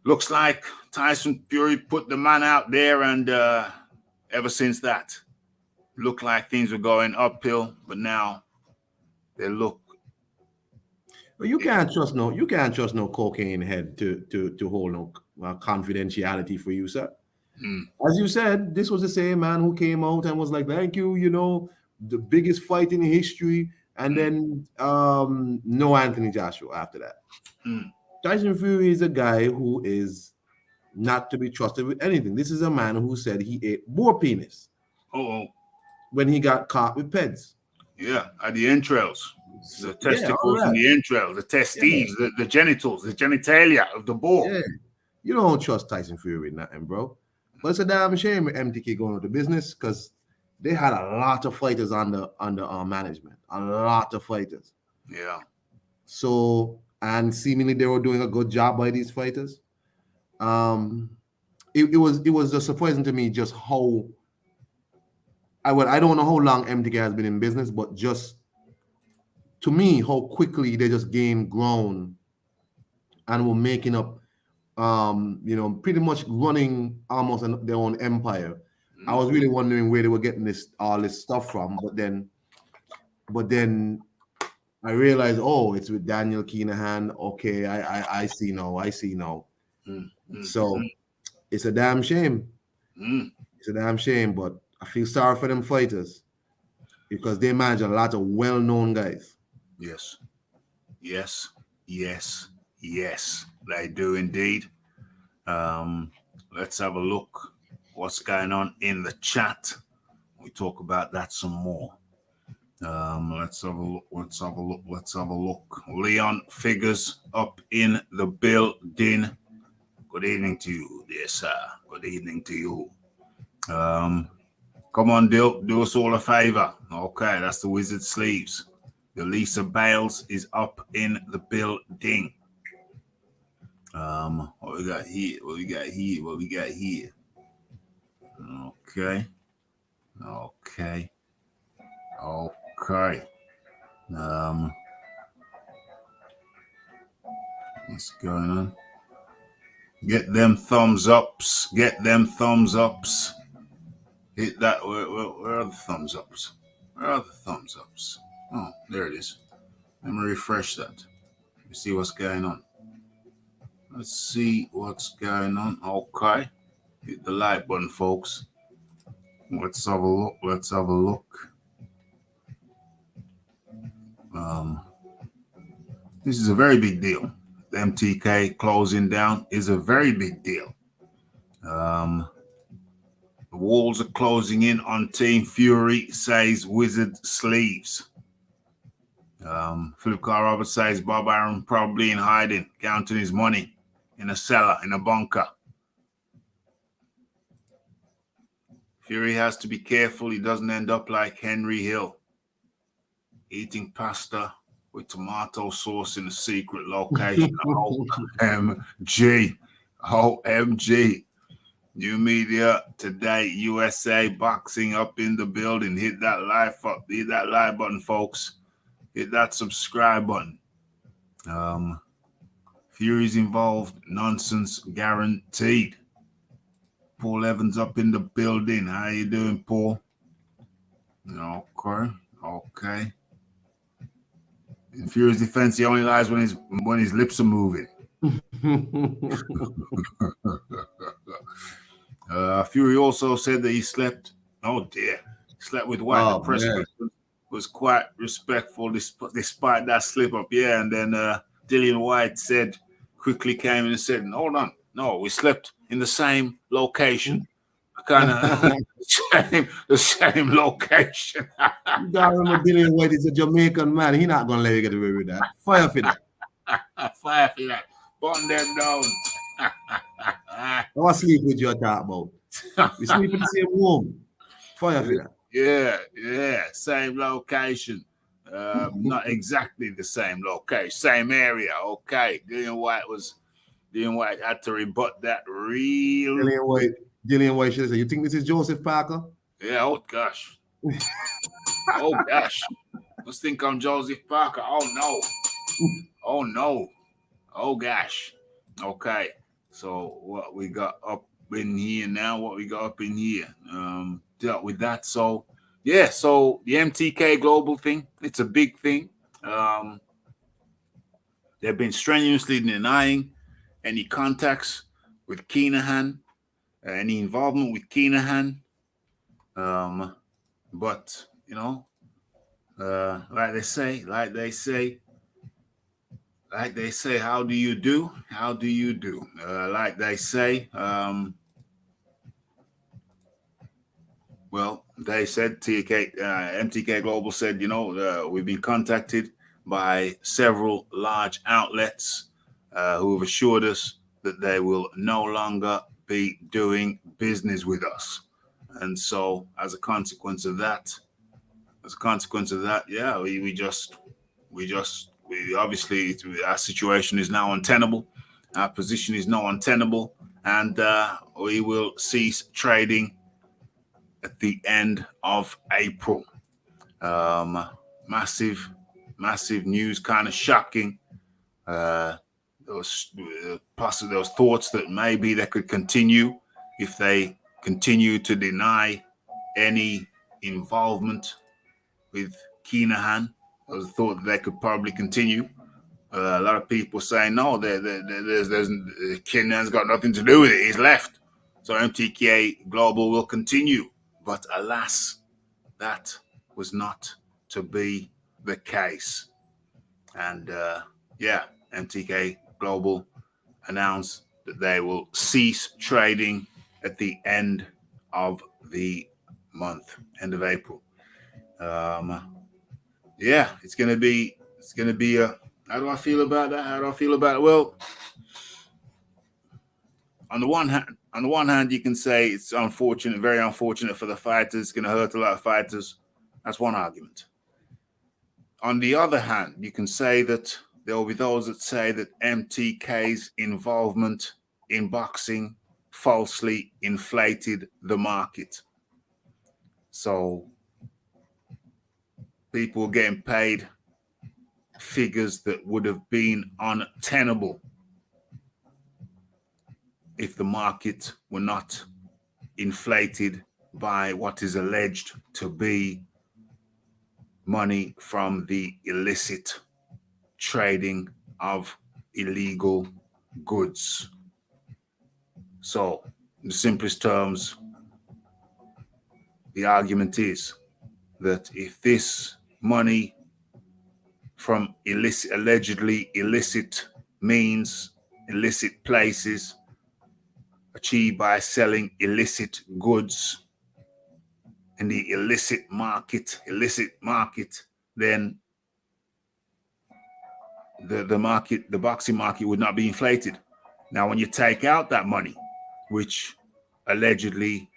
Looks like Tyson Fury put the man out there, and ever since that, looked like things were going uphill, but now they look. Well, you can't trust no cocaine head to hold no confidentiality for you, sir. As you said, this was the same man who came out and was like, "Thank you, the biggest fight in history," and then no Anthony Joshua after that. Tyson Fury is a guy who is not to be trusted with anything. This is a man who said he ate boar penis when he got caught with peds. Yeah, at the entrails, the testicles and the entrails, the testes, the genitals, the genitalia of the boar. Yeah. You don't trust Tyson Fury with nothing, bro. But it's a damn shame with MTK going into business, because they had a lot of fighters under our management, a lot of fighters. Yeah. So, and seemingly they were doing a good job by these fighters. It was just surprising to me just how I don't know how long MTK has been in business, but just to me how quickly they just gained ground and were making up, pretty much running almost their own empire. I was really wondering where they were getting all this stuff from, but then I realized, it's with Daniel Kinahan. Okay, I see now. So it's a damn shame. It's a damn shame, but I feel sorry for them fighters because they manage a lot of well-known guys. Yes, they do indeed. Let's have a look what's going on in the chat. We talk about that some more. Let's have a look. Leon Figures up in the building. Good evening to you, dear sir. Good evening to you. Come on, Dill, do us all a favor. Okay, that's the Wizard Sleeves. The Lisa Bales is up in the building. What we got here? What we got here? What we got here? Okay. Okay. Okay. What's going on? Get them thumbs ups. Get them thumbs ups. Hit that. Where are the thumbs ups? Where are the thumbs ups? Oh, there it is. Let me refresh that. Let me see what's going on. Let's see what's going on. Okay. Hit the like button, folks. Let's have a look. Let's have a look. This is a very big deal. The MTK closing down is a very big deal. The walls are closing in on Team Fury, says Wizard Sleeves. Philip Carr Roberts says bobarum probably in hiding, counting his money in a cellar, in a bunker. Fury has to be careful he doesn't end up like Henry Hill, eating pasta with tomato sauce in a secret location. OMG. OMG. New media today, USA boxing up in the building. Hit that like button, folks. Hit that subscribe button. Fury's involved. Nonsense guaranteed. Paul Evans up in the building. How you doing, Paul? Okay. Okay. In Fury's defense, he only lies when his lips are moving. Fury also said that he slept. Oh dear, slept with White. The press was quite respectful despite that slip up. Yeah, and then Dillian Whyte quickly came in and said, "Hold on, no, we slept in the same location, kind of the same location." You gotta remember, Dillian Whyte is a Jamaican man. He's not gonna let you get away with that. Fire for that. Fire for that. Burn them down. I was sleep with you talk about. We sleep in the same room. Fire for that. Yeah. Same location. Not exactly the same location, same area. Okay. Dillian Whyte had to rebut that real. Dillian Whyte should say, "You think this is Joseph Parker?" Yeah, oh gosh. Oh gosh. Let's think I'm Joseph Parker. Oh no. Oh no. Oh gosh. Okay. So what we got up in here now? Dealt with that. So yeah, so the MTK global thing, it's a big thing. They've been strenuously denying any contacts with Kinahan, any involvement with Kinahan. But you know, like they say, how do you do? How do you do? Like they say, well, they said MTK Global said, we've been contacted by several large outlets who have assured us that they will no longer be doing business with us. And so as a consequence of that, yeah, we obviously, our situation is now untenable. Our position is now untenable, and we will cease trading at the end of April. Massive news, kind of shocking. There was thoughts that maybe they could continue if they continue to deny any involvement with Kinahan. There was a thought that they could probably continue. A lot of people saying no, Kinahan's got nothing to do with it. He's left. So MTK Global will continue. But alas, that was not to be the case. And MTK Global announced that they will cease trading at the end of the month, end of April. It's gonna be a. How do I feel about that? Well, on the one hand, you can say it's unfortunate, very unfortunate for the fighters. It's going to hurt a lot of fighters. That's one argument. On the other hand, you can say that there will be those that say that MTK's involvement in boxing falsely inflated the market. So people were getting paid figures that would have been untenable if the market were not inflated by what is alleged to be money from the illicit trading of illegal goods. So, in the simplest terms, the argument is that if this money from allegedly illicit means, illicit places, achieved by selling illicit goods in the illicit market, then the boxing market would not be inflated. Now, when you take out that money, which allegedly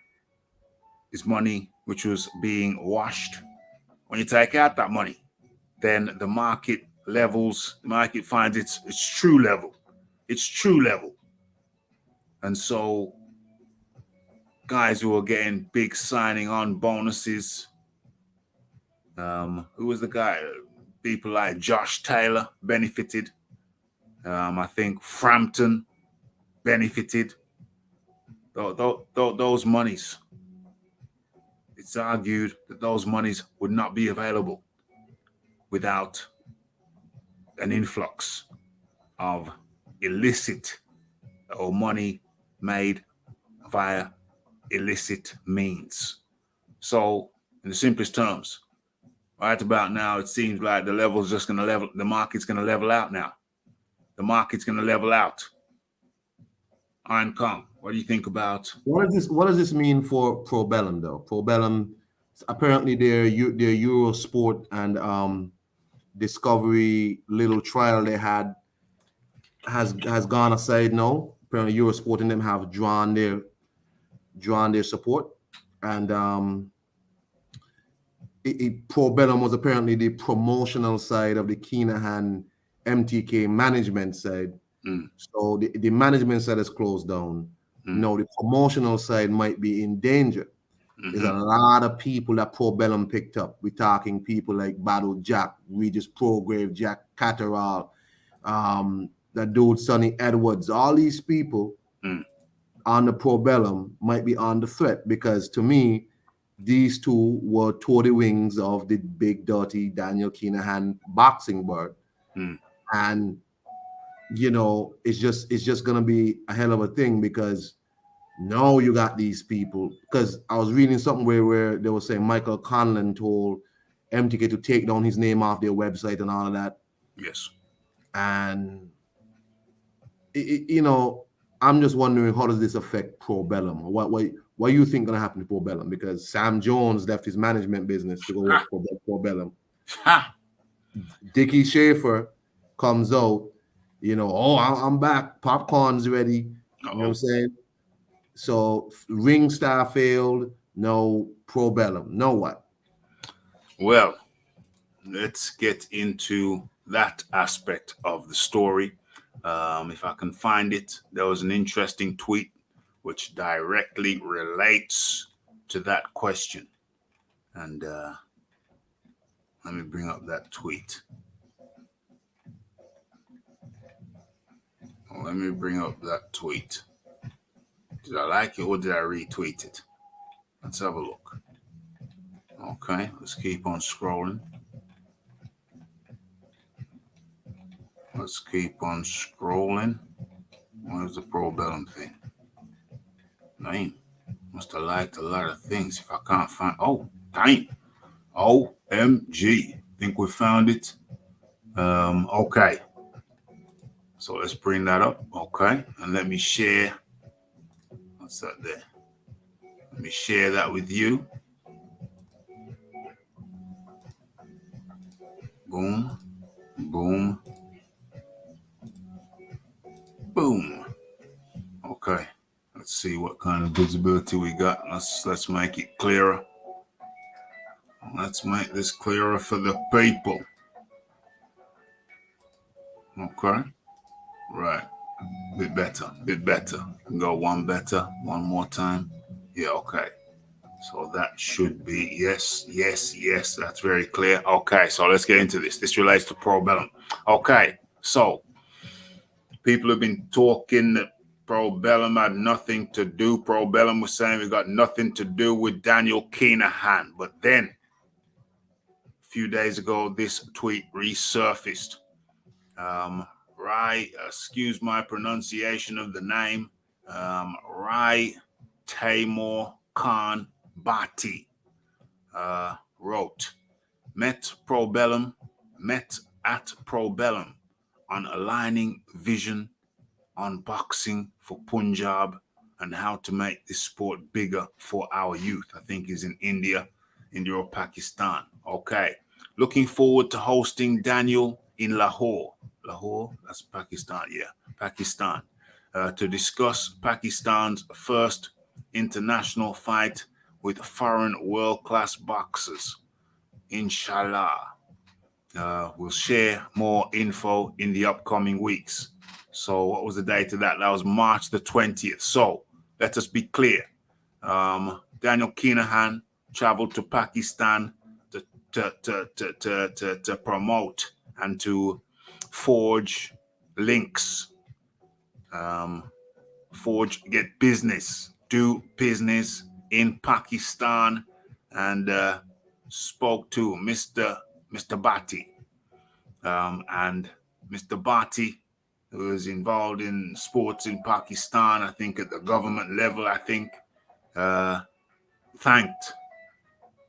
is money which was being washed, when you take out that money, then the market finds its true level. And so guys who are getting big signing on bonuses, who was the guy? People like Josh Taylor benefited. I think Frampton benefited. Those monies, it's argued that those monies would not be available without an influx of illicit or money made via illicit means. So, in the simplest terms, right about now, it seems like the market's going to level out now. The market's going to level out. Iron Kong, what do you think about? What does this mean for Pro Bellum though? Pro Bellum, apparently their Eurosport and Discovery little trial they had has gone aside now. Apparently Eurosport and them have drawn their support, and Pro Bellum was apparently the promotional side of the Keenahan MTK management side. So the management side is closed down. No, the promotional side might be in danger. There's a lot of people that Pro Bellum picked up. We're talking people like Battle Jack, Regis Prograve, Jack Catterall, that dude Sonny Edwards. All these people on the Pro Bellum might be under threat, because to me, these two were the wings of the big dirty Daniel Keenahan boxing bird. And you know, it's just gonna be a hell of a thing, because now you got these people. Because I was reading something where they were saying Michael Conlon told MTK to take down his name off their website and all of that. Yes. And you know, I'm just wondering, how does this affect Pro Bellum? What you think gonna happen to Pro Bellum? Because Sam Jones left his management business to go work for Pro Bellum. Dickie Schaefer comes out, you know, oh, I'm back, popcorn's ready. You know what I'm saying? So Ring Star failed, no Pro Bellum. No what? Well, let's get into that aspect of the story. If I can find it, there was an interesting tweet which directly relates to that question. And let me bring up that tweet. Did I like it or did I retweet it? Let's have a look. Okay, let's keep on scrolling. Where's the Pro Bellum thing? Damn, must have liked a lot of things if I can't find. Oh, damn. OMG. Think we found it. Okay. So let's bring that up. Okay. And let me share. What's that there? Let me share that with you. Boom. Boom. Boom. Okay. Let's see what kind of visibility we got. Let's make it clearer. Let's make this clearer for the people. Okay. Right. Bit better. Bit better. Go one better. One more time. Yeah. Okay. So that should be yes. That's very clear. Okay. So let's get into this. This relates to Probellum. Okay. So people have been talking that Probellum had nothing to do. Probellum was saying we got nothing to do with Daniel Kinahan. But then a few days ago, this tweet resurfaced. Rai, excuse my pronunciation of the name, Rai Taimur Khan Bhatti wrote, met at Probellum on aligning vision on boxing for Punjab and how to make this sport bigger for our youth. I think is in India or Pakistan. Okay. Looking forward to hosting Daniel in Lahore. Lahore, that's Pakistan, yeah, Pakistan, to discuss Pakistan's first international fight with foreign world-class boxers. Inshallah. We'll share more info in the upcoming weeks. So what was the date of that? That was March the 20th. So let us be clear. Daniel Kinahan traveled to Pakistan to promote and to forge links, get business, do business in Pakistan, and spoke to Mr. Bhatti. And Mr. Bhatti, who is involved in sports in Pakistan, I think at the government level, thanked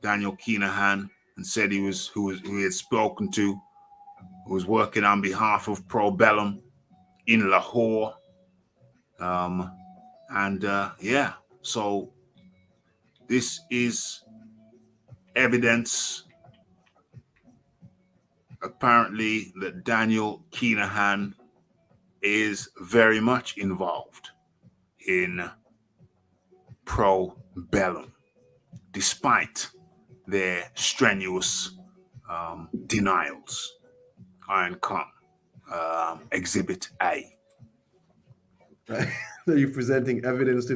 Daniel Kinahan and said who he had spoken to, who was working on behalf of Probellum in Lahore. So this is evidence apparently that Daniel Kinahan is very much involved in Probellum, despite their strenuous denials. Iron Kong, Exhibit A. Right. So you're presenting evidence to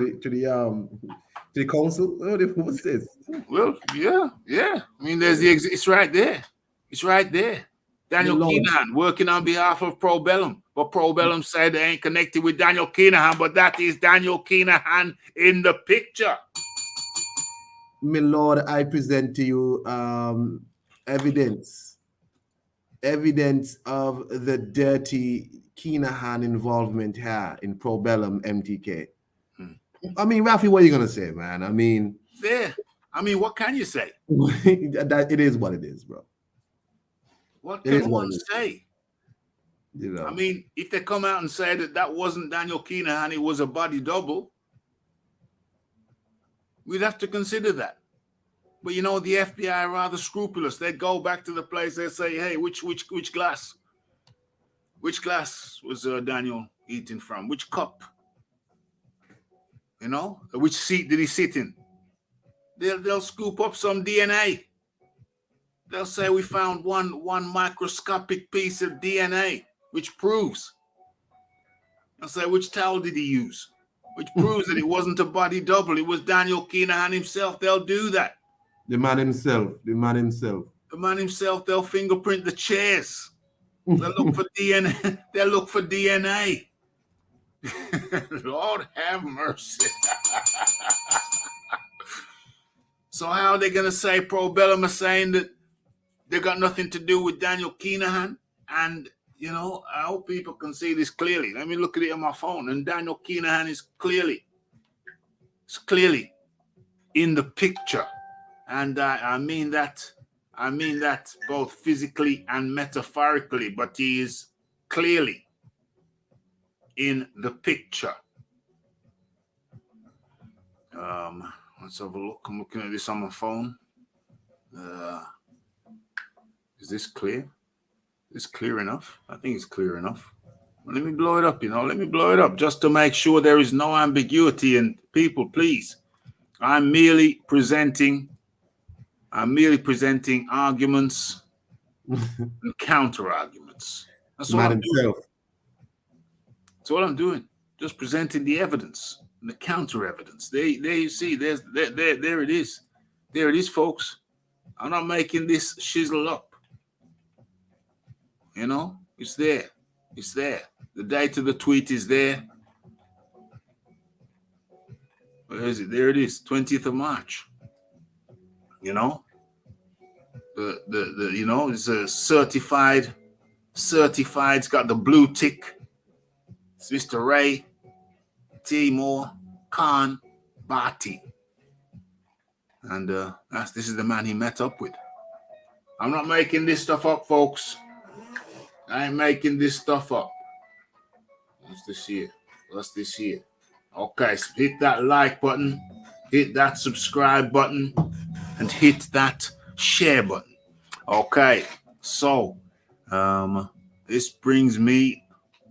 the council. What's this? Well, yeah. I mean, there's it's right there. It's right there. Daniel Kinahan working on behalf of Probellum, but Probellum said they ain't connected with Daniel Kinahan, but that is Daniel Kinahan in the picture. My lord, I present to you evidence of the dirty Kinahan involvement here in Probellum MTK. I mean, Raphie, what are you gonna say, man? I mean, there. I mean, what can you say? That it is what it is, bro. What can one say? You know, I mean, if they come out and say that wasn't Daniel Kinahan, it was a body double, we'd have to consider that. But you know, the FBI are rather scrupulous. They go back to the place. They say, "Hey, which glass? Which glass was Daniel eating from? Which cup? You know, which seat did he sit in?" They'll scoop up some DNA. They'll say we found one microscopic piece of DNA, which proves. They'll say which towel did he use, which proves that it wasn't a body double. It was Daniel Kinahan himself. They'll do that. The man himself. They'll fingerprint the chairs. They'll look for DNA. They'll look for DNA. Lord have mercy. So how are they going to say Probellum are saying that they got nothing to do with Daniel Kinahan? And, you know, I hope people can see this clearly. Let me look at it on my phone. And Daniel Kinahan is clearly in the picture. And I mean that both physically and metaphorically, but he is clearly in the picture. Let's have a look. I'm looking at this on my phone. Is this clear? Is clear enough? I think it's clear enough. Well, let me blow it up, Let me blow it up just to make sure there is no ambiguity. And people, please, I'm merely presenting arguments and counter arguments. That's all Man I'm doing. himself. That's all I'm doing. Just presenting the evidence and the counter evidence. There you see. There it is. There it is, folks. I'm not making this shizzle up. You know, it's there. It's there. The date of the tweet is there. Where is it? There it is, 20th of March. You know, the you know, it's a certified. It's got the blue tick. It's Mr. Ray Timur Khan Bhatti. And this is the man he met up with. I'm not making this stuff up, folks. I ain't making this stuff up. What's this here? What's this here? Okay, so hit that like button, hit that subscribe button, and hit that share button. Okay, so this brings me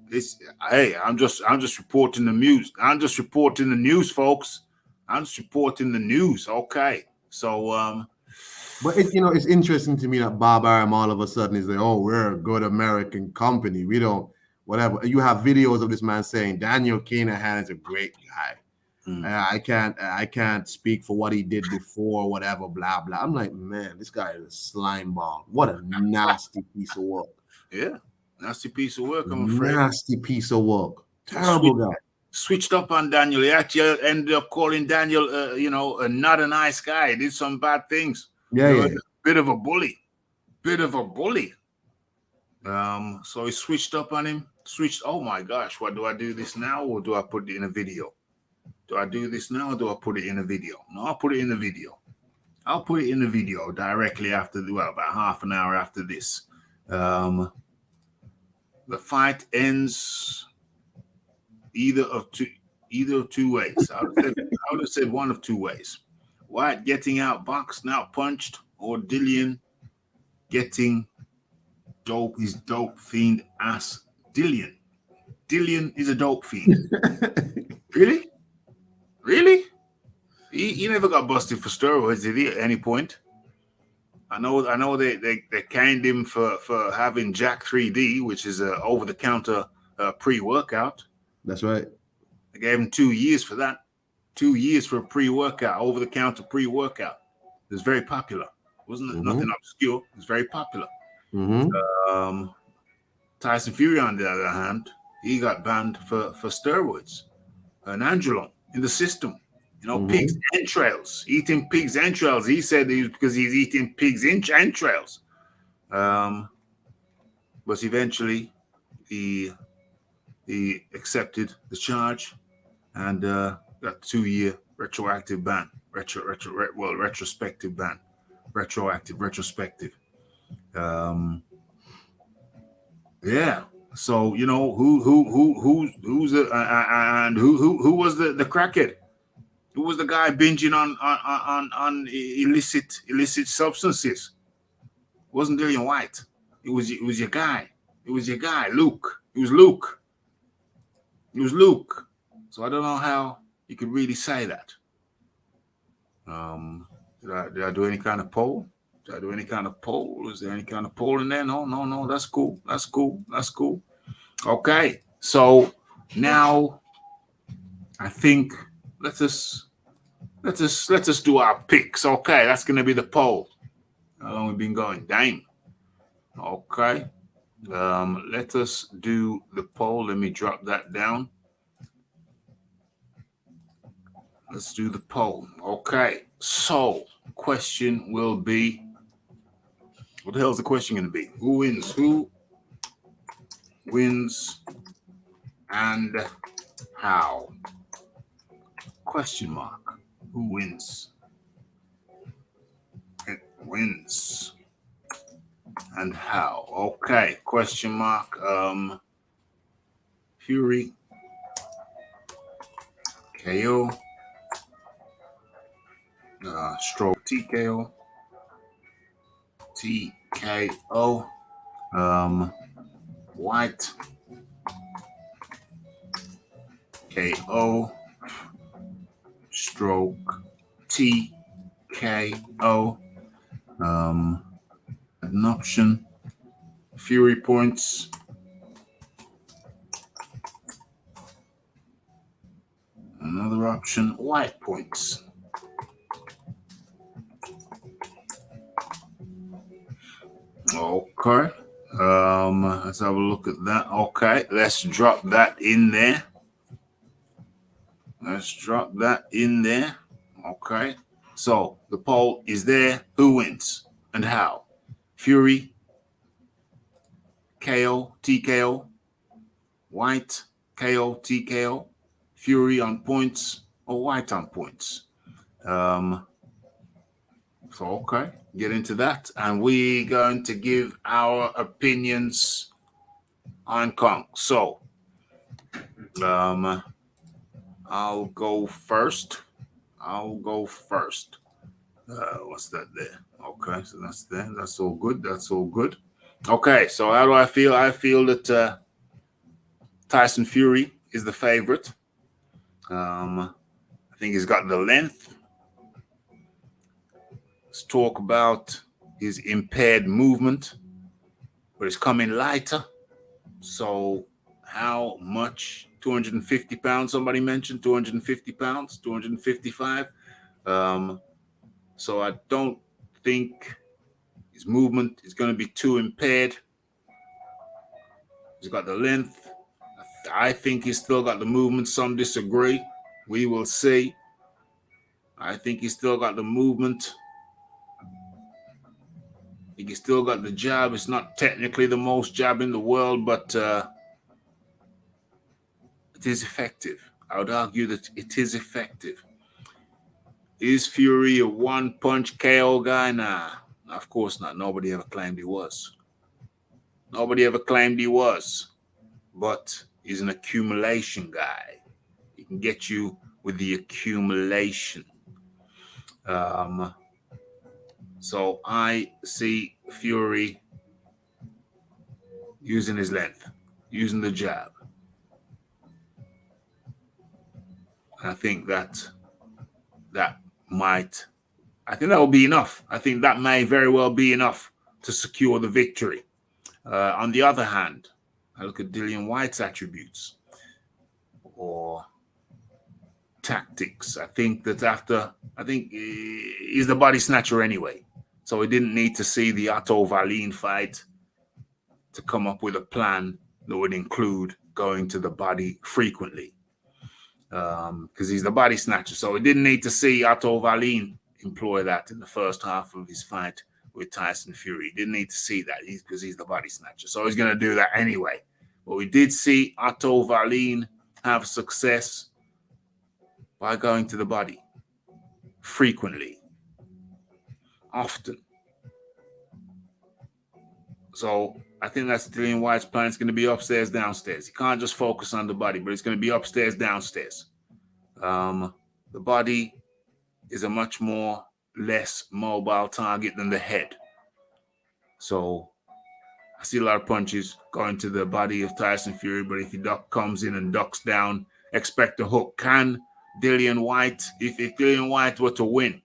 this. Hey, I'm just reporting the news. I'm just reporting the news, folks. I'm just reporting the news. Okay, so But it's interesting to me that bobarum all of a sudden is like, oh, we're a good American company. We don't whatever. You have videos of this man saying Daniel Kinahan is a great guy. I can't speak for what he did before, whatever, blah blah. I'm like, man, this guy is a slime ball. What a nasty piece of work. Yeah, nasty piece of work, I'm afraid. Nasty piece of work. Terrible guy. Switched up on Daniel. He actually ended up calling Daniel, not a nice guy. He did some bad things. Yeah. Bit of a bully. So he switched up on him. Oh my gosh, what do I do this now, or do I put it in a video? Do I do this now, or do I put it in a video? No, I'll put it in the video. I'll put it in the video directly after, about half an hour after this. The fight ends either of two ways. I would have said one of two ways. Whyte getting outboxed, out punched, or Dillian getting his dope fiend ass. Dillian is a dope fiend. Really? He never got busted for steroids, did he? At any point? I know they caned him for having Jack 3D, which is a over the counter pre-workout. That's right. They gave him 2 years for that. 2 years for a pre-workout, over the counter pre-workout. It was very popular. It wasn't nothing obscure. It was very popular. Tyson Fury, on the other hand, he got banned for steroids. An androlone in the system. Pig's entrails. Eating pig's entrails. He said because he's eating pig's entrails. But eventually, he accepted the charge and got 2 year retroactive ban. Retrospective ban. Retrospective. Yeah. So who's was the crackhead? Who was the guy binging on illicit substances? It wasn't Dillian Whyte. It was your guy. Luke. It was Luke. So I don't know how you could really say that. Did I do any kind of poll? Is there any kind of poll in there? No. That's cool. Okay. So now I think let us do our picks. Okay, that's gonna be the poll. How long have we been going? Dang. Okay. Let us do the poll. Let me drop that down. Let's do the poll. Okay. So question will be, what the hell is the question going to be? Who wins and how? Question mark. Who wins? It wins and how? Okay. Question mark. Fury. KO. Stroke TKO. TKO. Whyte. KO. Stroke TKO. An option. Fury points. Another option, Whyte points. Okay. Let's have a look at that. Okay, let's drop that in there. Let's drop that in there. Okay. So the poll is there. Who wins and how? Fury, KO, TKO, Whyte, KO, TKO, Fury on points, or Whyte on points. So okay, get into that, and we're going to give our opinions on Kong. So, I'll go first. What's that there? Okay, so that's there. That's all good. Okay, so how do I feel? I feel that Tyson Fury is the favorite. I think he's got the length. Let's talk about his impaired movement, but it's coming lighter. So how much? 250 pounds, somebody mentioned 250 pounds, 255. So I don't think his movement is going to be too impaired. He's got the length. I think he's still got the movement. Some disagree. We will see. I think he's still got the movement. I think he's still got the jab. It's not technically the most jab in the world, but it is effective. I would argue that it is effective. Is Fury a one-punch KO guy? Nah, of course not. Nobody ever claimed he was. But he's an accumulation guy. He can get you with the accumulation. So I see Fury using his length, using the jab. I think that will be enough. I think that may very well be enough to secure the victory. On the other hand, I look at Dillian Whyte's attributes or tactics. I think he's the body snatcher anyway. So he didn't need to see the Otto Wallin fight to come up with a plan that would include going to the body frequently. Because he's the body snatcher. So he didn't need to see Otto Wallin employ that in the first half of his fight with Tyson Fury. He didn't need to see that because he's the body snatcher. So he's going to do that anyway. But we did see Otto Wallin have success by going to the body frequently, often. So I think that's Dillian Whyte's plan. It's going to be upstairs, downstairs. He can't just focus on the body, but it's going to be upstairs, downstairs. The body is a much less mobile target than the head. So I see a lot of punches going to the body of Tyson Fury, but if he comes in and ducks down, expect a hook. Can Dillian Whyte, if Dillian Whyte were to win,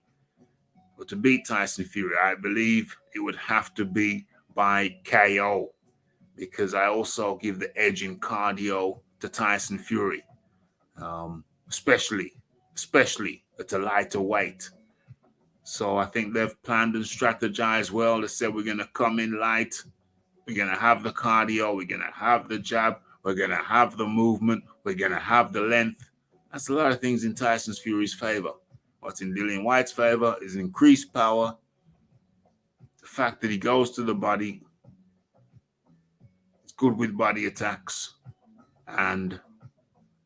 or to beat Tyson Fury, I believe it would have to be by KO, because I also give the edge in cardio to Tyson Fury, especially at a lighter weight. So I think they've planned and strategized well. They said we're going to come in light. We're going to have the cardio. We're going to have the jab. We're going to have the movement. We're going to have the length. That's a lot of things in Tyson Fury's favor. What's in Dillian Whyte's favor is increased power. The fact that he goes to the body. He's good with body attacks. And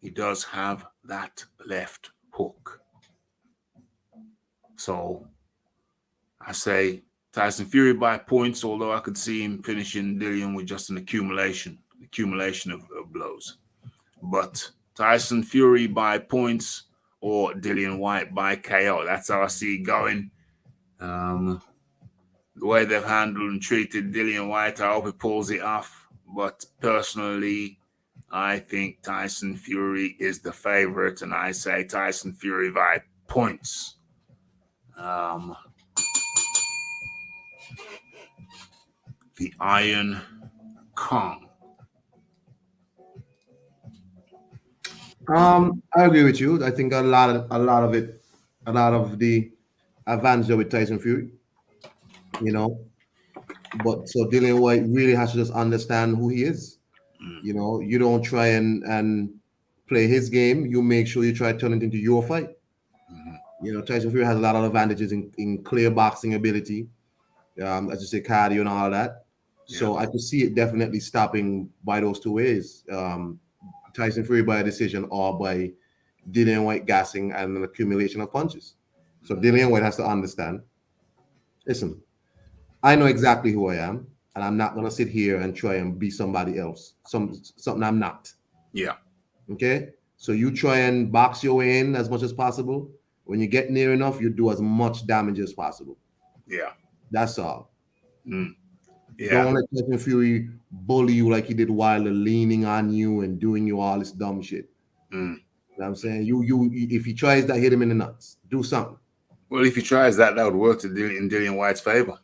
he does have that left hook. So I say Tyson Fury by points, although I could see him finishing Dillian with just an accumulation of blows. But Tyson Fury by points or Dillian Whyte by KO. That's how I see it going. The way they've handled and treated Dillian Whyte, I hope he pulls it off. But personally, I think Tyson Fury is the favorite, and I say Tyson Fury by points. The Iron Kong. I agree with you. I think a lot of it, a lot of the advantage with Tyson Fury, you know. But so Dillian Whyte really has to just understand who he is. Mm, You know, you don't try and play his game. You make sure you try to turn it into your fight. mhm. You know, Tyson Fury has a lot of advantages in clear boxing ability, as you say, cardio and all that. Yeah, So I could see it definitely stopping by those two ways. Tyson Fury by a decision or by Dillian Whyte gassing and an accumulation of punches. So Dillian Whyte has to understand, listen, I know exactly who I am, and I'm not gonna sit here and try and be somebody else, something I'm not. yeah, Okay? So you try and box your way in as much as possible. When you get near enough, you do as much damage as possible. yeah, That's all. mm, yeah, Don't let Tyson Fury bully you like he did Wilder, leaning on you and doing you all this dumb shit. mm. You know what I'm saying? You if he tries that, hit him in the nuts. Do something. Well, if he tries that, that would work in Dillian White's favor,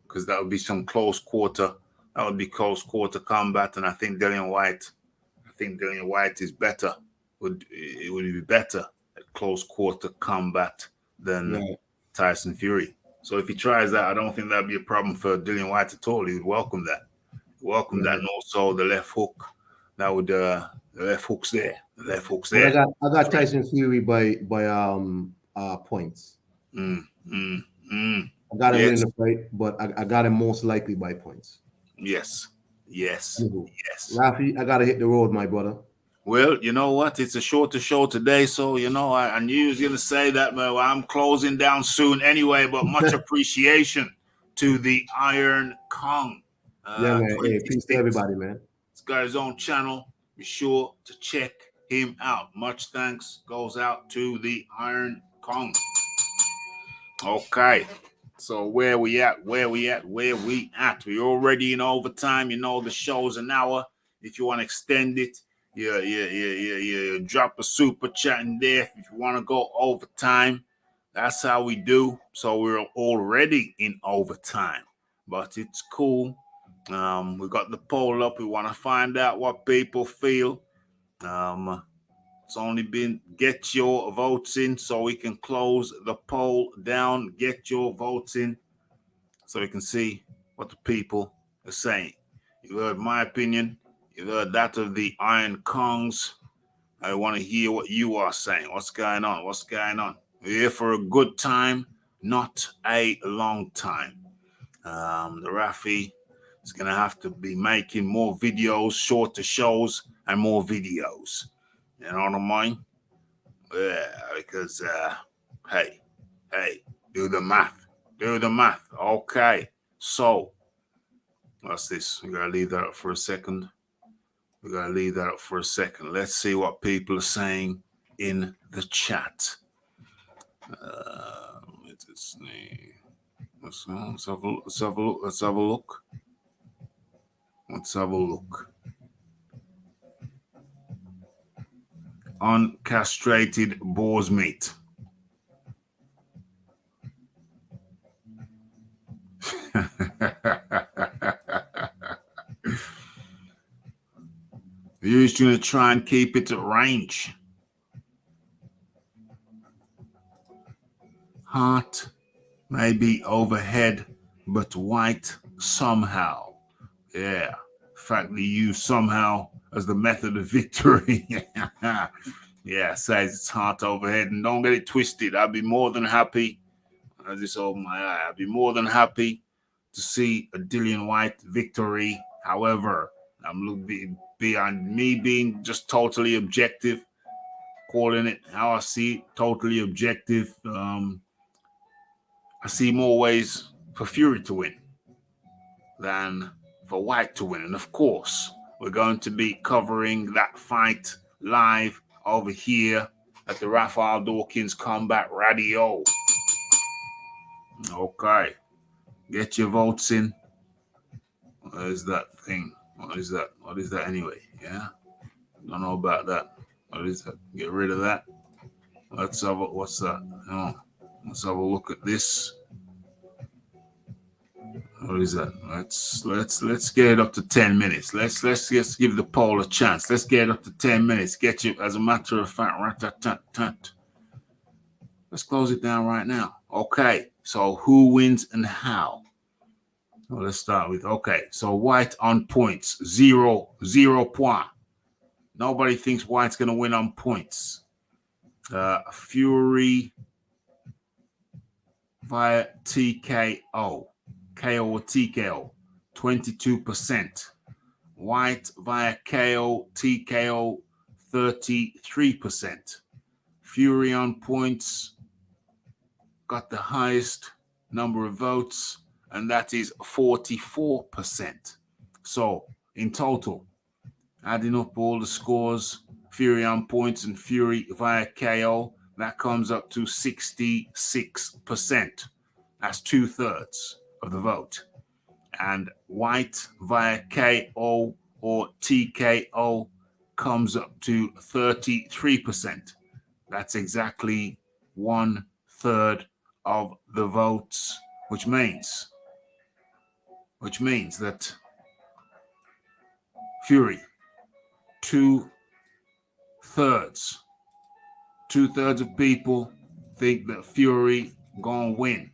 because that would be some close quarter. That would be close quarter combat, and I think Dillian Whyte is better. It would be better at close quarter combat than Right. Tyson Fury. So if he tries that, I don't think that'd be a problem for Dillian Whyte at all. He would welcome that. Welcome that, Right. and also the left hook. That would the left hook's there. The left hook's But there. I got Tyson Fury by points. Mm, mm, mm. I got him winning Yes, the fight, but I got him most likely by points. yes, yes, Anywho, yes. Rafi, I gotta hit the road, my brother. Well, you know what? It's a shorter show today, so I knew you was gonna say that, but I'm closing down soon anyway. But much appreciation to the Iron Kong. Yeah, man. Hey, peace to 26. everybody, man. He's got his own channel. Be sure to check him out. Much thanks goes out to the Iron Kong. Okay. So where we at? Where we at? Where we at? We're already in overtime. You know the show's an hour. If you want to extend it, you drop a super chat in there. If you want to go overtime, that's how we do. So we're already in overtime, but it's cool. We got the poll up. We want to find out what people feel. It's only been get your votes in so we can close the poll down. Get your votes in so we can see what the people are saying. You heard my opinion. You heard that of the Iron Kongs. I want to hear what you are saying. What's going on? What's going on? We're here for a good time, not a long time. The Raphie is going to have to be making more videos, shorter shows, and more videos. You know what I mean? Yeah, because, hey, do the math. Do the math. Okay. So, what's this? We got to leave that up for a second. Let's see what people are saying in the chat. Let's have a look. Uncastrated boar's meat. You're just going to try and keep it at range. Heart maybe overhead, but white somehow. Yeah. The fact that you use somehow as the method of victory. Yeah, says it's heart overhead. And don't get it twisted. I'd be more than happy. As this over my eye, I'd be more than happy to see a Dillian Whyte victory. However, I'm looking beyond me being just totally objective, calling it how I see it, totally objective. I see more ways for Fury to win than for Whyte to win. And of course, we're going to be covering that fight live over here at the Raphael Dawkins Combat Radio. Okay. Get your votes in. What is that thing? What is that? What is that anyway? Yeah? Don't know about that. What is that? Get rid of that. Let's have a, what's that? Oh, let's have a look at this. What is that? Let's get it up to 10 minutes. Let's just give the poll a chance. Let's get it up to 10 minutes. Get you, as a matter of fact, let's close it down right now. Okay, so who wins and how? Well, let's start with, okay, so White on points, 0 point. Nobody thinks White's going to win on points. Fury via TKO, KO or TKO, 22%. White via KO, TKO, 33%. Fury on points got the highest number of votes, and that is 44%. So in total, adding up all the scores, Fury on points and Fury via KO, that comes up to 66%. That's 2/3 of the vote. And White via KO or TKO comes up to 33%. That's exactly 1/3 of the votes, which means that Fury, 2/3 of people think that Fury gonna win.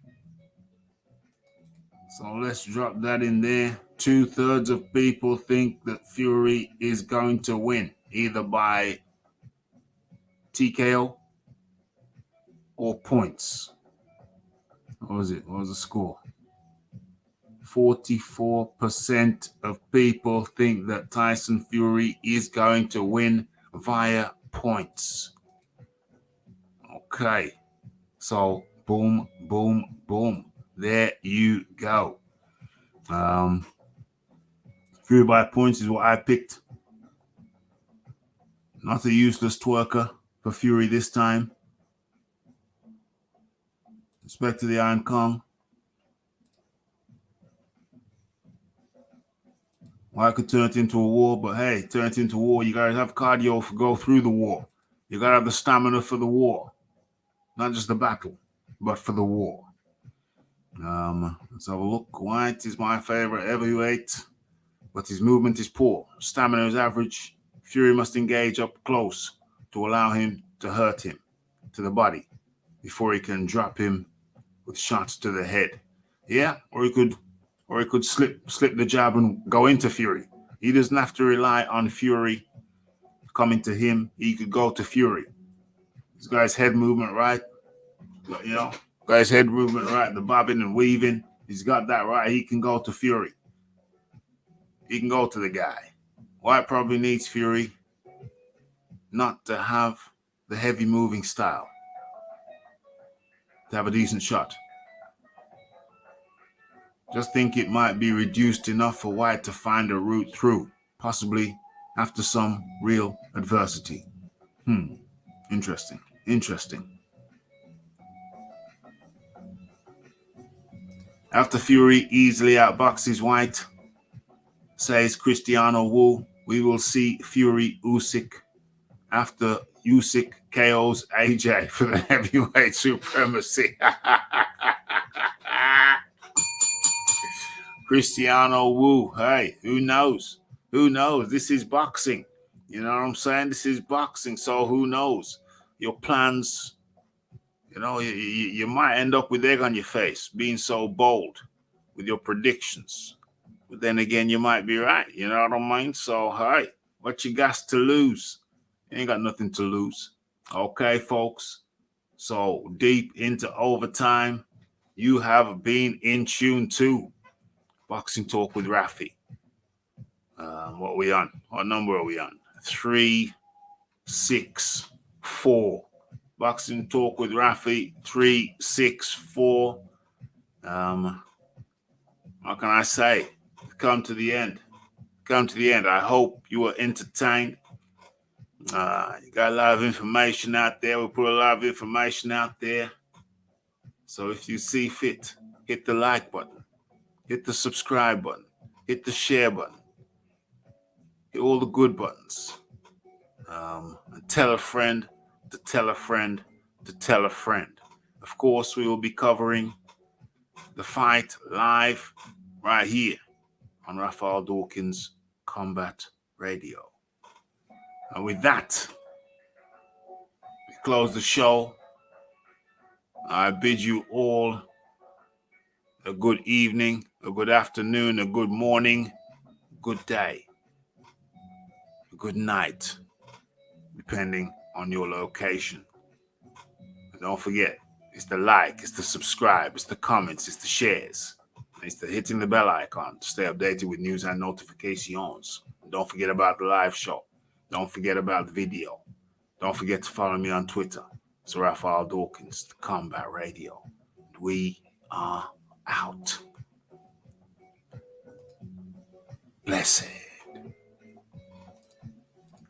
So let's drop that in there. 2/3 of people think that Fury is going to win, either by TKO or points. What was it? What was the score? 44% of people think that Tyson Fury is going to win via points. Okay, so boom, boom, boom. There you go. Fury by points is what I picked. Not a useless twerker for Fury this time. Respect to the Iron Kong. Well, I could turn it into a war, but hey, turn it into a war. You gotta have cardio to go through the war. You gotta have the stamina for the war. Not just the battle, but for the war. Let's have a look. White is my favorite heavyweight, but his movement is poor. Stamina is average. Fury must engage up close to allow him to hurt him to the body before he can drop him with shots to the head. Yeah, or he could slip the jab and go into Fury. He doesn't have to rely on Fury coming to him. He could go to Fury. This guy's head movement right. You know, guy's head movement right, the bobbing and weaving. He's got that right. He can go to Fury. He can go to the guy. White probably needs Fury not to have the heavy moving style to have a decent shot. Just think it might be reduced enough for White to find a route through, possibly after some real adversity. Interesting. After Fury easily outboxes White, says Cristiano Wu, we will see Fury Usyk after Usyk KOs AJ for the heavyweight supremacy. Cristiano Wu, hey, who knows? This is boxing. You know what I'm saying? This is boxing, so who knows? Your plans, you know, you might end up with egg on your face, being so bold with your predictions. But then again, you might be right. You know what I mean? So, hey, what you got to lose? You ain't got nothing to lose. Okay, folks? So, deep into overtime, you have been in tune to Boxing Talk with Raphie. What are we on? What number are we on? 364. Boxing Talk with Raphie, 364. What can I say? Come to the end. I hope you were entertained. You got a lot of information out there. We put a lot of information out there. So if you see fit, hit the like button, hit the subscribe button, hit the share button, hit all the good buttons. And tell a friend to tell a friend to tell a friend. Of course, we will be covering the fight live right here on Raphael Dawkins Combat Radio. And with that, we close the show. I bid you all a good evening, a good afternoon, a good morning, good day, a good night, depending on your location. And don't forget, it's the like, it's the subscribe, it's the comments, it's the shares, it's the hitting the bell icon to stay updated with news and notifications. And don't forget about the live show. Don't forget about the video. Don't forget to follow me on Twitter. It's Raphael Dawkins, the Combat Radio. We are out. Blessed.